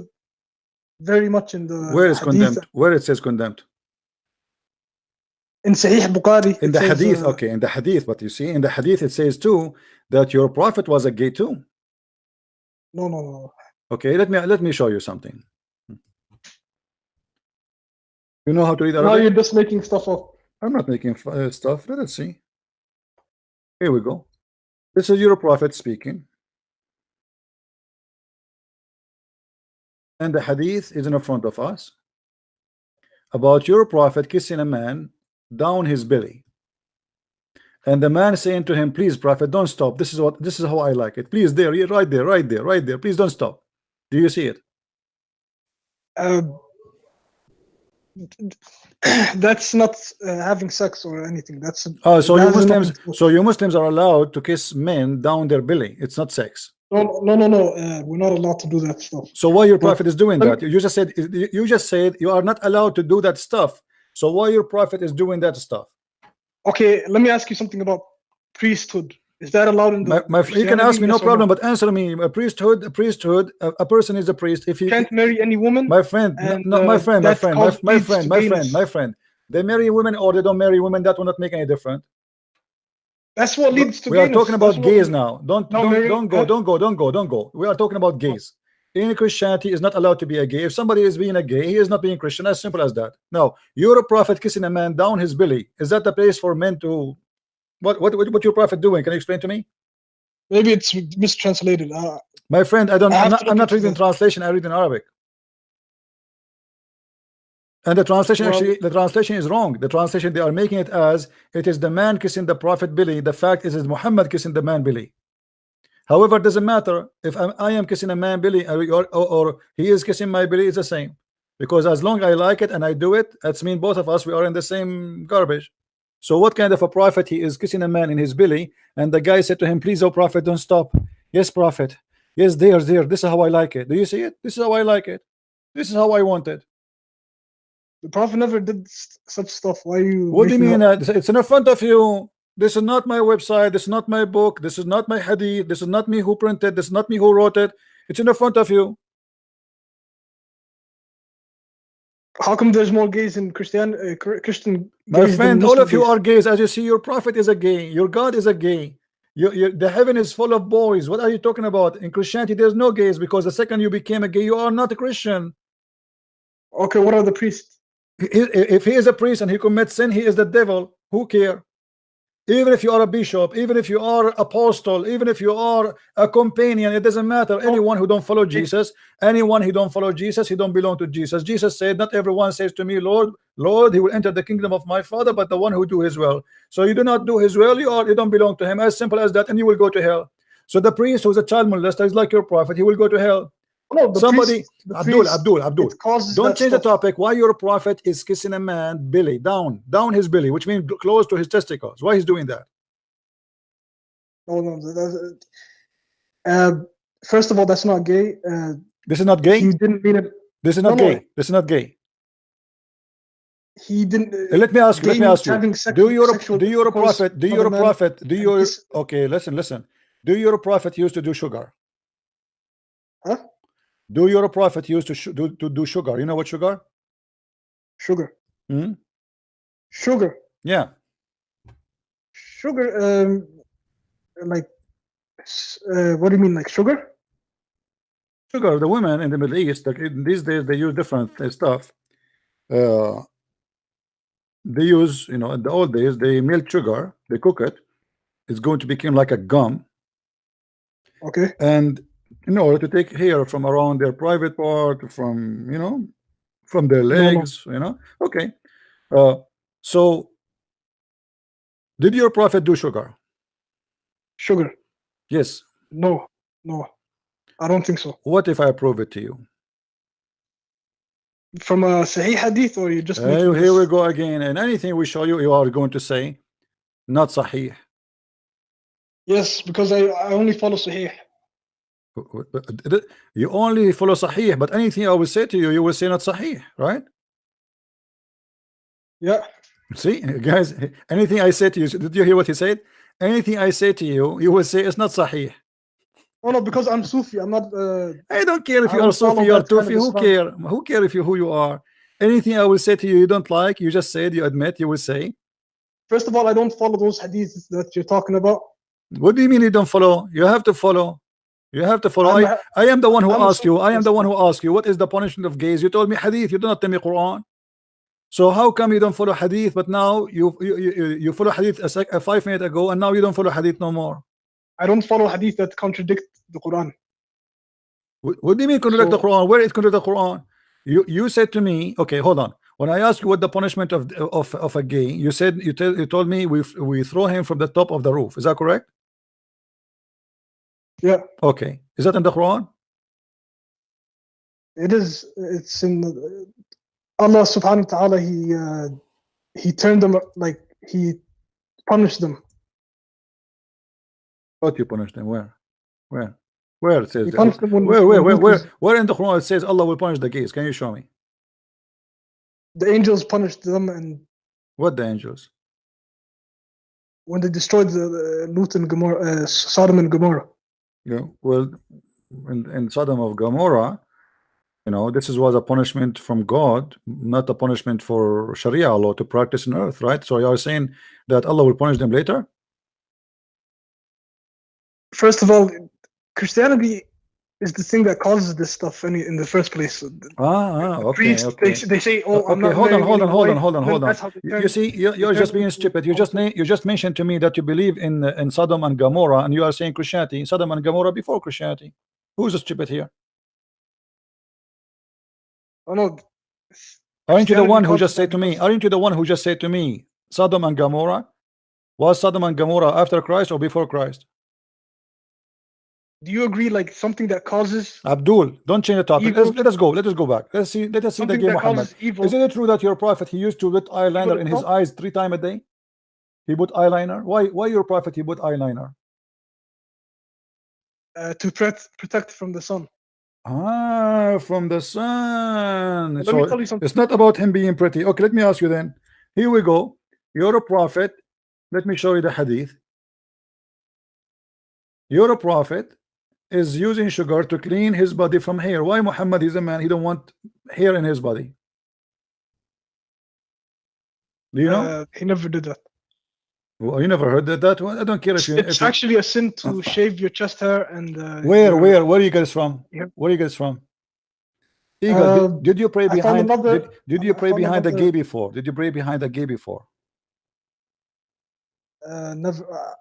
very much in the Where is hadith. condemned? Where it says condemned? In Sahih Bukhari. In it the says, hadith, okay, in the hadith, but you see, in the hadith it says too that your prophet was a gay too. No. Okay, let me show you something. You know how to read Now Arabic? you're just making stuff up. I'm not making stuff. Let us see. Here we go. This is your prophet speaking, and the hadith is in front of us about your prophet kissing a man down his belly, and the man saying to him, please prophet, don't stop, this is how I like it, please, there, right there, please don't stop. Do you see it? That's not having sex or anything. That's Oh, so that you has Muslims, nothing to- so you Muslims are allowed to kiss men down their belly. It's not sex. No. We're not allowed to do that stuff. So why your But- prophet is doing that? You just said you are not allowed to do that stuff. So why your prophet is doing that stuff? Okay, let me ask you something about priesthood. Is that allowed in the? You can ask me, no Yes or problem, but answer me. A priesthood, a person is a priest if he can't marry any woman. my friend, and, no, my friend, that leads to gayness. my friend. They marry women or they don't marry women. That will not make any difference. That's what leads to. We are gayness. talking about That's what- gays now. Don't Huh? go. We are talking about gays. In Christianity is not allowed to be a gay. If somebody is being a gay, he is not being Christian. As simple as that. Now, you're a prophet kissing a man down his belly. Is that the place for men to? What your prophet doing? Can you explain to me? Maybe it's mistranslated. My friend, I have I'm to look not into reading that. translation. I read in Arabic. And the translation Well- the translation is wrong. The translation, they are making it as it is the man kissing the prophet belly. The fact is Muhammad kissing the man belly. However, it doesn't matter if I am kissing a man belly or he is kissing my belly, it's the same. Because as long as I like it and I do it, that's mean both of us, we are in the same garbage. So what kind of a prophet he is kissing a man in his belly, and the guy said to him, please, oh prophet, don't stop. Yes, prophet. Yes, there. This is how I like it. Do you see it? This is how I like it. This is how I want it. The Prophet never did such stuff. Why are you? What do you making mean? up- It's in front of you. This is not my website. This is not my book. This is not my hadith. This is not me who printed. This is not me who wrote it. It's in the front of you. How come there's more gays in Christian? My gays than friend, all Muslim of you gays? are gays. As you see, your prophet is a gay. Your God is a gay. The heaven is full of boys. What are you talking about? In Christianity, there's no gays because the second you became a gay, you are not a Christian. Okay, what are the priests? If he is a priest and he commits sin, he is the devil. Who care? Even if you are a bishop, even if you are apostle, even if you are a companion, it doesn't matter. Anyone who don't follow Jesus, anyone who don't follow Jesus, he don't belong to Jesus. Jesus said, not everyone says to me, Lord, Lord, he will enter the kingdom of my Father, but the one who do his will. So you do not do his will, you don't belong to him. As simple as that, and you will go to hell. So the priest who's a child molester is like your prophet, he will go to hell. No, the Somebody, priest, the Abdul, priest, it causes don't that change the stuff. topic. Why your prophet is kissing a man belly down his belly, which means close to his testicles. Why he's doing that? No, first of all, that's not gay. This is not gay. He didn't mean it. This is not No, no. gay. This is not gay. He didn't. Let me ask you. Let me ask you. Do your intercourse prophet? Do with your other men prophet? Do and your this- okay? Listen. Do your prophet used to do sugar? Huh? Do your prophet used to do sugar? You know what sugar? Sugar. Hmm? Sugar. Yeah. Sugar. Like, what do you mean, like sugar? Sugar. The women in the Middle East, like, these days, they use different stuff. They use, in the old days, they melt sugar, they cook it. It's going to become like a gum. Okay. And in order to take hair from around their private part, from from their legs, okay. So did your prophet do sugar? Sugar. Yes. No. I don't think so. What if I prove it to you? From a Sahih Hadith, or you just making Here we this- go again. And anything we show you, you are going to say not Sahih. Yes, because I only follow Sahih. You only follow Sahih, but anything I will say to you, you will say not Sahih, right? Yeah. See, guys, anything I say to you, did you hear what he said? Anything I say to you, you will say it's not Sahih. Oh no, because I'm Sufi. I'm not. I don't care if I you are don't follow Sufi or that kind of Tufi. Who Islam. care? Who care if you who you are? Anything I will say to you, you don't like. You just said. You admit. You will say. First of all, I don't follow those hadiths that you're talking about. What do you mean you don't follow? You have to follow. You have to follow. I am the one who I'm a asked you. I am Sufi, the one who asked you. What is the punishment of gays? You told me hadith. You do not tell me Quran. So how come you don't follow hadith? But now you follow hadith a 5 minutes ago, and now you don't follow hadith no more. I don't follow hadith that contradict the Quran. What do you mean contradict the So- Quran? Where it contradict the Quran? You said to me, okay, hold on. When I asked you what the punishment of a gay, you said you told me we throw him from the top of the roof. Is that correct? Yeah, Okay. Is that in the Quran? it is. It's in Allah Subhanahu wa Taala. He turned them like he punished them. What you punish them? Where it says He punished them when where in the Quran it says Allah will punish the gays? Can you show me? the angels punished them, and What the angels? when they destroyed the Lut and Gomorrah, Sodom and Gomorrah. Yeah. Well, in Sodom of Gomorrah, you know, this was a punishment from God, not a punishment for Sharia law to practice on earth, right? So you are saying that Allah will punish them later? First of all, Christianity is the thing that causes this stuff in the first place. Okay, Priests, okay. they say, "Oh, I'm Okay, not hold on, marrying hold on, any hold on, wife," hold on, and then hold on. that's how they You turn- see, you're turn just being into stupid. You just mentioned to me that you believe in Sodom and Gomorrah, and you are saying Christianity. Sodom and Gomorrah before Christianity. Who's stupid here? Oh no, Aren't you the Christianity one who causes just said that to me? because- Aren't you the one who just said to me, Sodom and Gomorrah? Was Sodom and Gomorrah after Christ or before Christ? Do you agree? Like something that causes Abdul, don't change the topic. Evil. Let us go. Let us go back. Let us see the something game, that Muhammad. causes evil. Isn't it true that your prophet he used to put eyeliner Evil in his itself? eyes 3 times a day? He put eyeliner. Why your prophet he put eyeliner? To protect from the sun. From the sun. Let me So tell you something. it's not about him being pretty. Okay, let me ask you then. Here we go. You're a prophet. Let me show you the hadith. You're a prophet is using sugar to clean his body from hair. Why Muhammad is a man? He don't want hair in his body. Do you know? He never did that. Well, you never heard that one? I don't care if you. It's if you- actually a sin to shave your chest hair and. Where you guys from? Yep. Where you guys from? Eagle, did you pray I found behind? another- Did you I pray found behind a another- gay before? Did you pray behind a gay before? Never.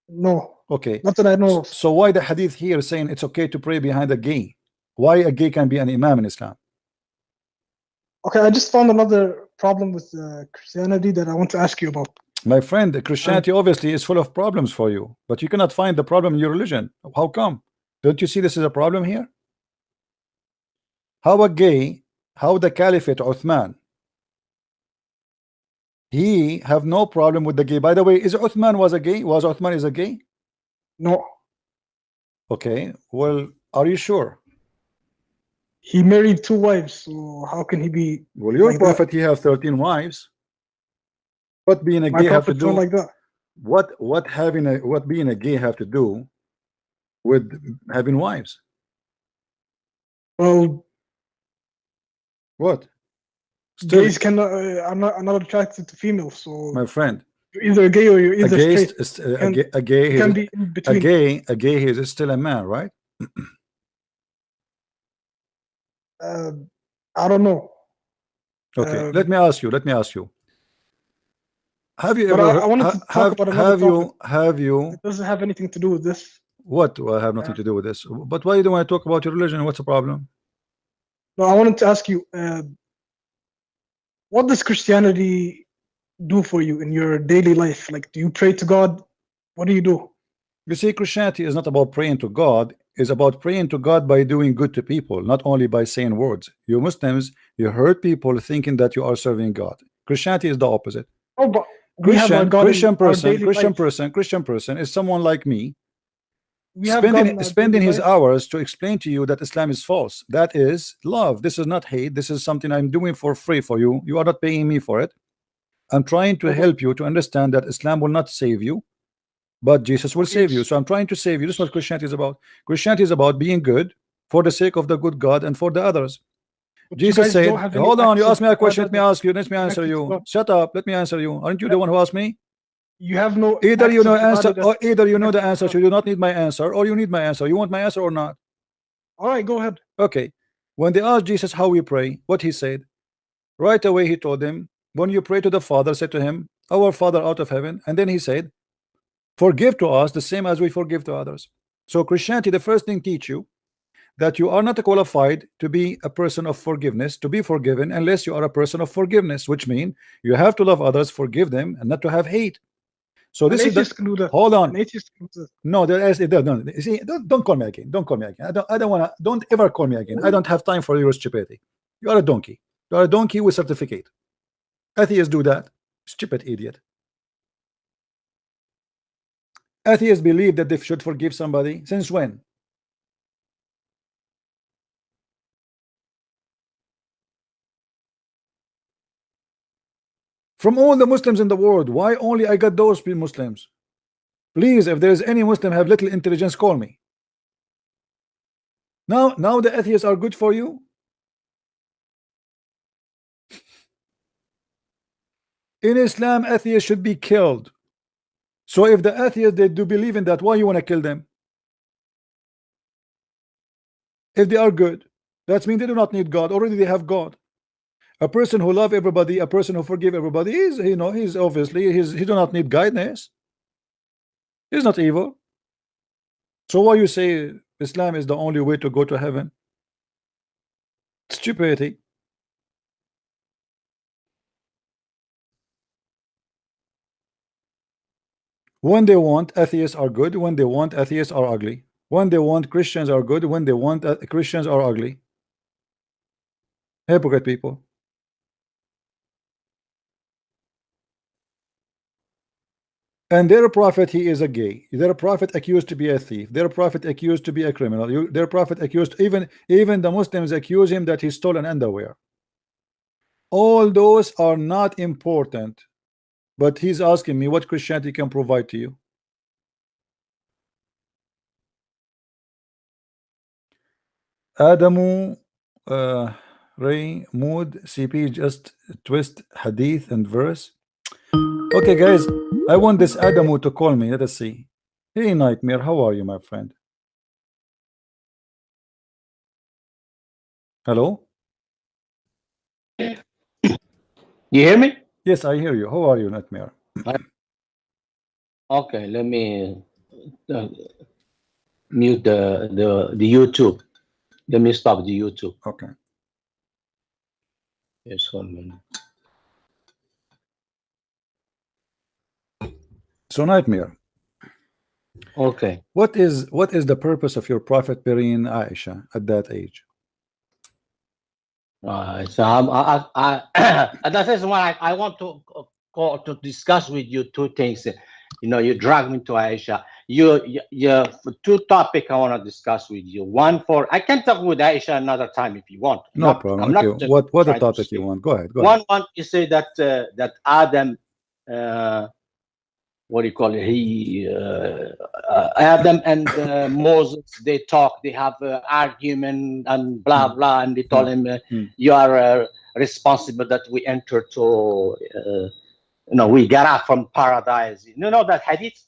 No, Okay. not that I know of. So why the hadith here saying it's okay to pray behind a gay? Why a gay can be an imam in Islam? Okay, I just found another problem with Christianity that I want to ask you about. My friend, Christianity obviously is full of problems for you, but you cannot find the problem in your religion. How come? Don't you see this is a problem here? How a gay, how the Caliphate Uthman, he have no problem with the gay. By the way, is Uthman was a gay? Was Uthman is a gay? No, Okay, well, are you sure? he married 2 wives, so how can he be? Well, your Like that. prophet he have 13 wives. What being a My gay have to prophet's do? not like that. What being a gay have to do with having wives? Well, What? Still, gays cannot. I'm not attracted to females, so my friend, you're either gay or you're a either gay, straight. a gay, You can be in between. a gay is still a man, right? I don't know. Okay, let me ask you. Have you But ever? I wanted to talk about another have you? It doesn't have anything to do with this. What? Well, I have nothing to do with this. But why do I talk about your religion? What's the problem? No, I wanted to ask you, what does Christianity do for you in your daily life? Like, do you pray to God? What do you do? You see, Christianity is not about praying to God. It's about praying to God by doing good to people, not only by saying words. You Muslims, you hurt people thinking that you are serving God. Christianity is the opposite. Oh, but we have our God in our daily life. Christian person is someone like me, We have God in our spending daily his life. hours to explain to you that Islam is false. That is love. This is not hate. This is something I'm doing for free for you. You are not paying me for it. I'm trying to help you to understand that Islam will not save you. but Jesus will save you. Yes. So I'm trying to save you. This is what Christianity is about. Christianity is about being good for the sake of the good God and for the others. But you Jesus guys said, don't have any hold on, you access asked me a to question, let Father me ask you, let me answer connected to you. God. Shut up, let me answer you. Aren't you the one who asked me? You have no Either you access know to Father answer, that or either you know the connected to answer, God. so you do not need my answer, or you need my answer. You want my answer or not? All right, go ahead. Okay. When they asked Jesus how we pray, what he said, right away he told them, when you pray to the Father, say to him, our Father out of heaven, and then he said, forgive to us the same as we forgive to others. So Christianity, the first thing teach you that you are not qualified to be a person of forgiveness, to be forgiven, unless you are a person of forgiveness, which means you have to love others, forgive them, and not to have hate. So An this is the, atheist can do that. hold An on. atheist can do that. No, no, see, don't call me again. Don't call me again. I don't wanna, don't ever call me again. I don't have time for your stupidity. You are a donkey. You are a donkey with certificate. Atheists do that. Stupid idiot. Atheists believe that they should forgive somebody. Since when? From all the Muslims in the world, why only I got those Muslims? Please, if there is any Muslim have little intelligence, call me. Now the atheists are good for you. In Islam, atheists should be killed. So if the atheists, they do believe in that, why you want to kill them? If they are good, that means they do not need God. Already they have God. A person who love everybody, a person who forgive everybody, is, you know, he's obviously he do not need guidance. He's not evil. So why you say Islam is the only way to go to heaven? Stupidity. When they want, atheists are good. When they want, atheists are ugly. When they want, Christians are good. When they want, Christians are ugly. Hypocrite people. And their prophet, he is a gay. Their prophet accused to be a thief. Their prophet accused to be a criminal. Their prophet accused, even the Muslims accuse him that he stole an underwear. All those are not important. But he's asking me what Christianity can provide to you. Adamu Ray Mood CP just twist hadith and verse. Okay, guys, I want this Adamu to call me. Let us see. Hey, Nightmare, how are you, my friend? Hello? You hear me? Yes, I hear you. How are you, Nightmare? Okay, let me mute the YouTube. Let me stop the YouTube. Okay. Yes, 1 minute. So, Nightmare. Okay. What is the purpose of your prophet burying Aisha at that age? So that is why I want to call to discuss with you two things. You know, you drag me to Aisha. You two topics I want to discuss with you. One for I can talk with Aisha another time if you want. No problem. I'm okay. not just What the trying to topic you speak. want? Go ahead. Go ahead. One you say that that Adam. What do you call it? Adam and Moses, they talk, they have argument and blah blah, and they told him, "You are responsible that we enter to, we got out from paradise." You know that hadith?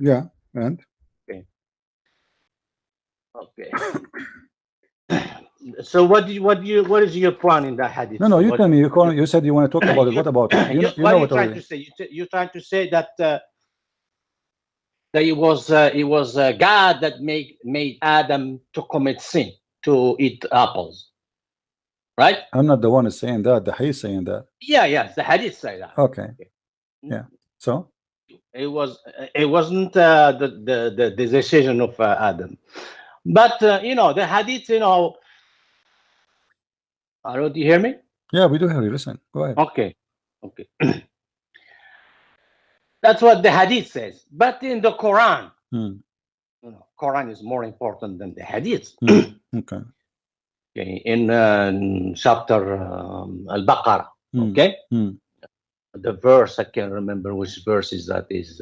Yeah, and okay. So what is your plan in that hadith? No, you tell me. You said you want to talk about it. What about it? You know what are you trying to say? You're trying to say that that it was God that made Adam to commit sin, to eat apples, right? I'm not the one who's saying that. The hadith saying that. Yeah, the hadith say that. Okay. Yeah. So it wasn't the decision of Adam, but the hadith. Hello, do you hear me? yeah, we do hear you. Listen, go ahead. Okay. That's what the hadith says. But in the Quran, Quran is more important than the hadith. Okay. In chapter Al-Baqarah, okay? The verse, I can't remember which verse is that is.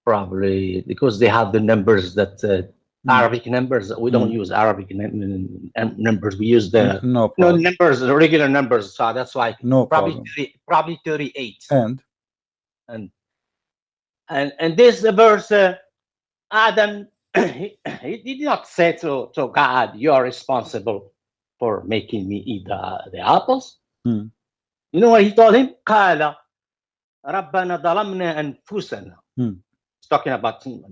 Probably because they have the numbers that Arabic numbers. We don't use Arabic numbers. We use the No problem. numbers, the regular numbers. So that's why No probably problem. probably 38. And And this verse, Adam, he did not say to God, "You are responsible for making me eat the apples." Hmm. You know what he told him? قال ربنا ظلمنا أنفسنا. He's talking about him.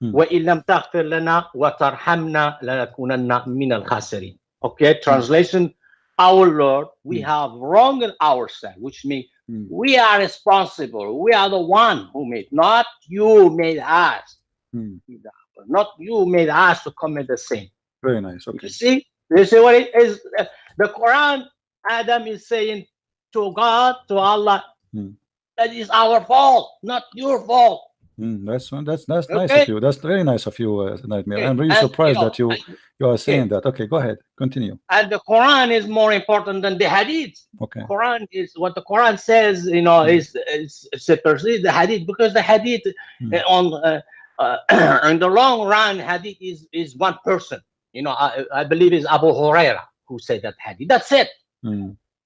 وإن لم تغفر لنا وترحمنا لنكونن من الخاسرين. Okay, translation. Our Lord, we have wronged ourselves, which means we are responsible. We are the one who made, not you made us. Not you made us to commit the sin. Very nice. Okay. You see what it is? The Quran, Adam is saying to God, to Allah, that is our fault, not your fault. That's nice of you. That's very nice of you, Nightmare. Okay. I'm really surprised that you are saying that. Okay, go ahead, continue. And the Quran is more important than the Hadith. Okay. Quran is what the Quran says. Is supersede the Hadith, because the Hadith in the long run, Hadith is one person. I believe it's Abu Huraira who said that Hadith. That's it.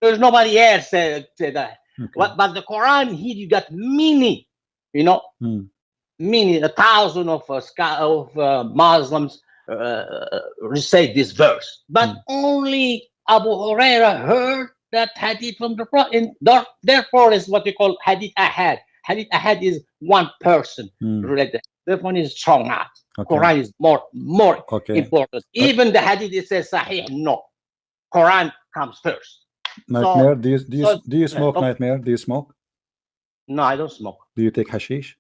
There's nobody else said that. Okay. But the Quran here, you got many, many, 1,000 of Muslims recite this verse. But only Abu Huraira heard that hadith from the Prophet. Therefore, is what we call hadith ahad. Hadith ahad is one person related. That one is strong. Okay. Quran is more important. Even the hadith, it says sahih. No, Quran comes first. Nightmare, do you smoke, Nightmare? Do you smoke? No, I don't smoke. Do you take hashish?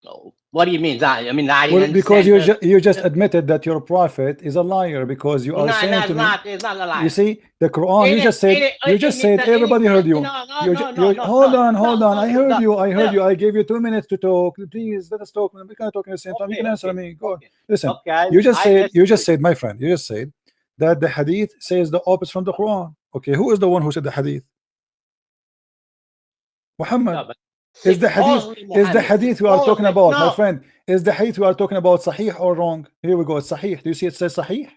No. What do you mean? Well, because you just admitted that your prophet is a liar, because you are saying to me, it's not a lie. you see the Quran. You just said everybody heard you. Hold on. I heard you. I gave you 2 minutes to talk. Please let us talk. We can talk at the same time. You can answer me. Go on. Listen. You just said, my friend. You just said that the hadith says the opposite from the Quran. Okay, who is the one who said the hadith? Muhammad. Is the hadith we are talking about, my friend? Is the hadith we are talking about sahih or wrong? Here we go. It's sahih. Do you see it says sahih?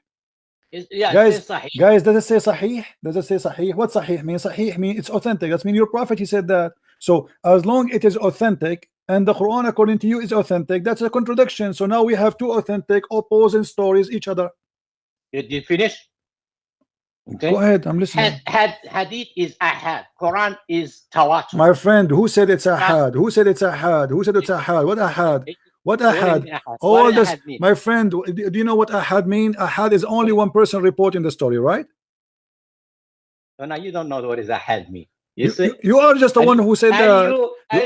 Guys, does it say sahih? Does it say sahih? What sahih mean? Sahih means it's authentic. That means your prophet, he said that. So as long it is authentic, and the Quran according to you is authentic, that's a contradiction. So now we have two authentic opposing stories each other. Did you finish? Okay. Go ahead, I'm listening. Hadith is ahad. Quran is tawatur. My friend, who said it's ahad? Who said it's ahad? Who said it's ahad? What ahad? What ahad? All this, my friend. Do you know what ahad mean? Ahad is only one person reporting the story, right? No, now you don't know what is ahad mean. You are just the one who said that.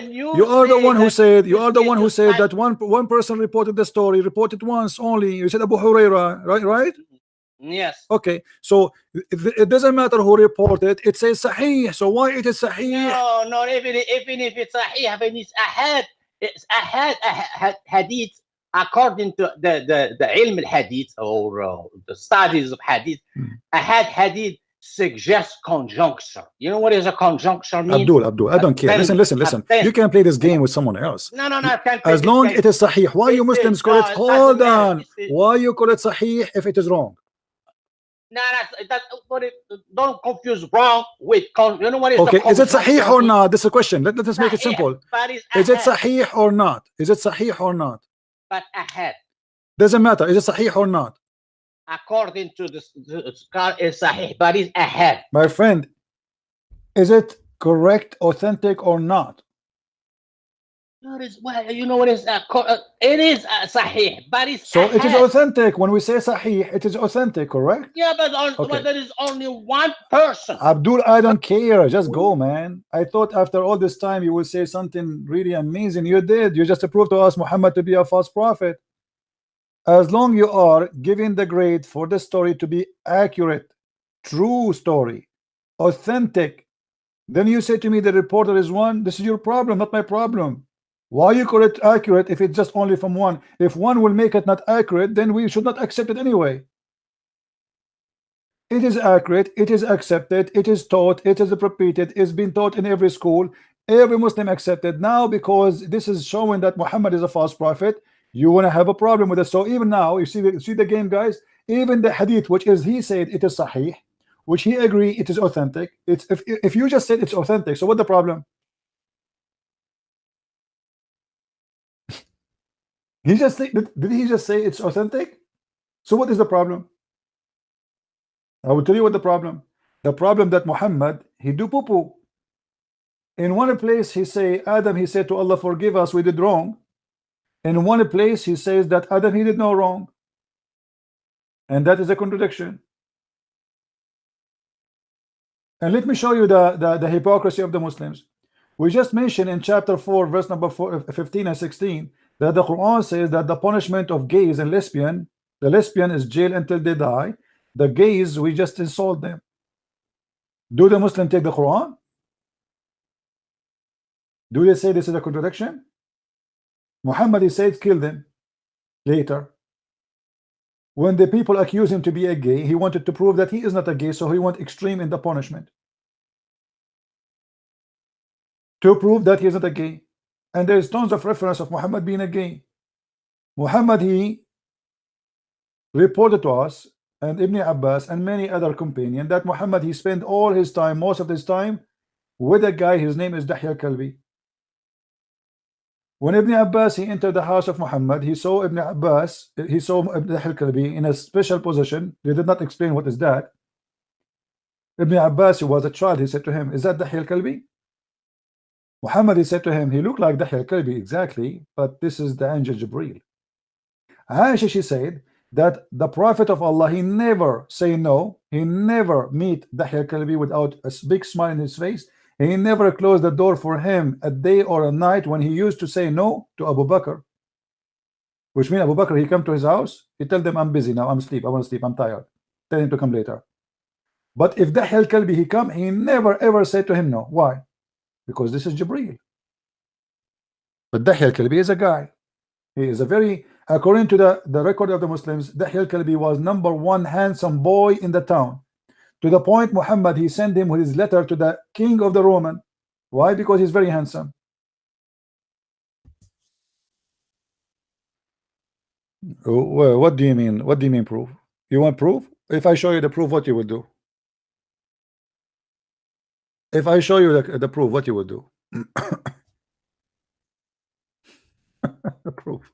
You are the one who said. You are the one who said that one person reported the story, reported once only. You said Abu Huraira, right? Yes. Okay, so it doesn't matter who reported. It says sahih. So why it is sahih? No, even if it's sahih, when it's ahad, hadith according to the ilm al-hadith or the studies of hadith. Ahad hadith suggests conjuncture. You know what is a conjuncture mean? Abdul, I don't care. Listen. You can play this game with someone else. No, I can't. As long it is sahih. Why you Muslims call it? Hold on. Why you call it sahih if it is wrong? No, don't confuse wrong with you know what is okay. Is it sahih or not? This is a question. Let us make it simple. Is it sahih or not? Is it sahih or not? But ahad doesn't matter. Is it sahih or not? According to the is sahih, but it's ahad. My friend, is it correct, authentic or not? You know what is it is sahih, but it's so ahad. It is authentic. When we say sahih, it is authentic, correct? Yeah, but there is only one person. Abdul, I don't care. Just go, man. I thought after all this time you will say something really amazing. You did. You just proved to us Muhammad to be a false prophet. As long you are giving the grade for the story to be accurate, true story, authentic, then you say to me the reporter is one. This is your problem, not my problem. Why you call it accurate if it's just only from one? If one will make it not accurate, then we should not accept it anyway. It is accurate, it is accepted, it is taught, it is repeated, it's been taught in every school. Every Muslim accepted. Now, because this is showing that Muhammad is a false prophet, you want to have a problem with it. So even now, you see the game, guys. Even the hadith, which is he said it is sahih, which he agree it is authentic. It's if you just said it's authentic, so what the problem? He just think, did he just say it's authentic? So what is the problem? I will tell you what the problem. The problem that Muhammad, he do poo-poo. In one place he say Adam, he said to Allah, forgive us, we did wrong. In one place he says that Adam, he did no wrong, and that is a contradiction. And let me show you the hypocrisy of the Muslims. We just mentioned in chapter 4 verse number 15 and 16 that the Quran says that the punishment of gays and lesbian, the lesbian is jail until they die. The gays, we just insult them. Do the Muslim take the Quran? Do they say this is a contradiction? Muhammad, he said kill them later. When the people accuse him to be a gay, he wanted to prove that he is not a gay, so he went extreme in the punishment to prove that he is not a gay. And there is tons of reference of Muhammad being a gay. Muhammad, he reported to us and Ibn Abbas and many other companions that Muhammad, he spent all his time, most of his time, with a guy, his name is Dihya al-Kalbi. When Ibn Abbas, he entered the house of Muhammad, he saw Ibn Abbas, he saw Dihya al-Kalbi in a special position. They did not explain what is that. Ibn Abbas, who was a child, he said to him, is that Dihya al-Kalbi? Muhammad, he said to him, he looked like Dihya al-Kalbi exactly, but this is the angel Jibreel. Aisha, she said that the Prophet of Allah, he never say no, he never meet Dihya al-Kalbi without a big smile in his face. He never closed the door for him a day or a night when he used to say no to Abu Bakr. Which means Abu Bakr, he come to his house, he tell them, I'm busy now, I'm asleep, I want to sleep, I'm tired. Tell him to come later. But if Dihya al-Kalbi, he come, he never ever said to him no. Why? Because this is Jibreel. But Dihya al-Kalbi is a guy. He is a very, according to the record of the Muslims, Dihya al-Kalbi was #1 handsome boy in the town. To the point Muhammad, he sent him with his letter to the king of the Roman. Why? Because he's very handsome. Well, what do you mean? What do you mean proof? You want proof? If I show you the proof, what you would do? If I show you the proof, what you would do? The proof.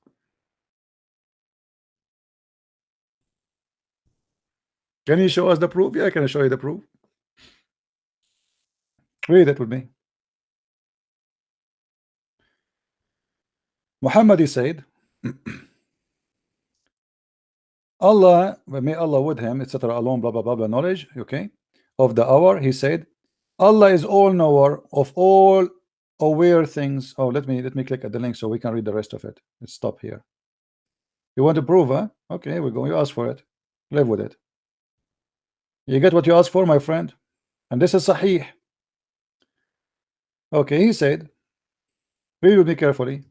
Can you show us the proof? Yeah, can I show you the proof? Read it with me. Muhammad, he said, Allah, may Allah with him, etc. alone, blah blah blah blah, knowledge, okay, of the hour. He said, Allah is all knower of all aware things. Oh, let me click at the link so we can read the rest of it. Let's stop here. You want to prove, huh? Okay, here we go. You ask for it. Live with it. You get what you asked for, my friend. And this is Sahih. Okay, he said, read with me carefully.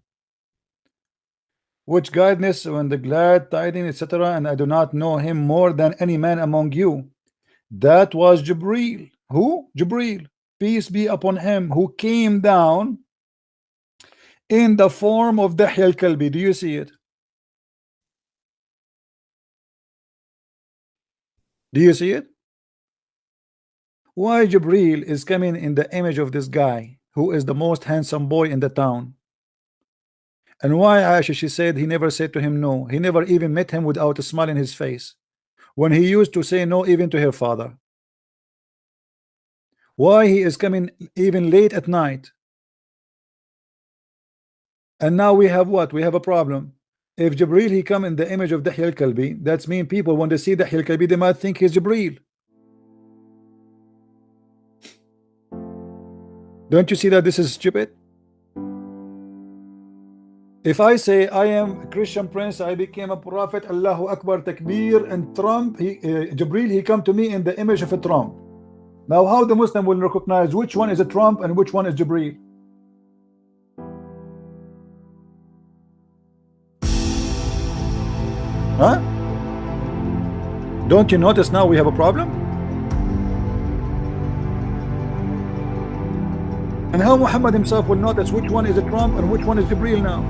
Which guidance when the glad tidings, etc. And I do not know him more than any man among you. That was Jibreel. Who? Jibreel. Peace be upon him, who came down in the form of Dihya al-Kalbi. Do you see it? Do you see it? Why Jibreel is coming in the image of this guy who is the most handsome boy in the town? And why Aisha, she said he never said to him no. He never even met him without a smile in his face when he used to say no even to her father. Why he is coming even late at night? And now we have what? We have a problem. If Jibreel he come in the image of Dihya al-Kalbi, that's mean people when they see Dihya al-Kalbi they might think he's Jibreel. Don't you see that this is stupid? If I say I am a Christian prince, I became a prophet, Allahu Akbar, Takbir, and Trump, Jibreel, he come to me in the image of a Trump. Now how the Muslim will recognize which one is a Trump and which one is Jibreel? Huh? Don't you notice now we have a problem? And how Muhammad himself will notice which one is a Trump and which one is Jibril now?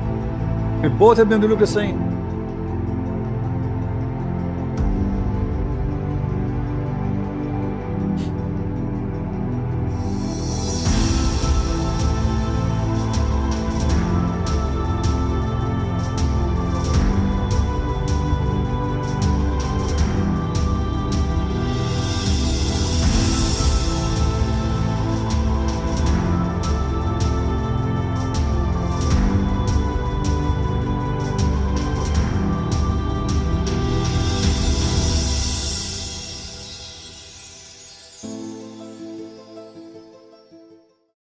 If both of them they look the same.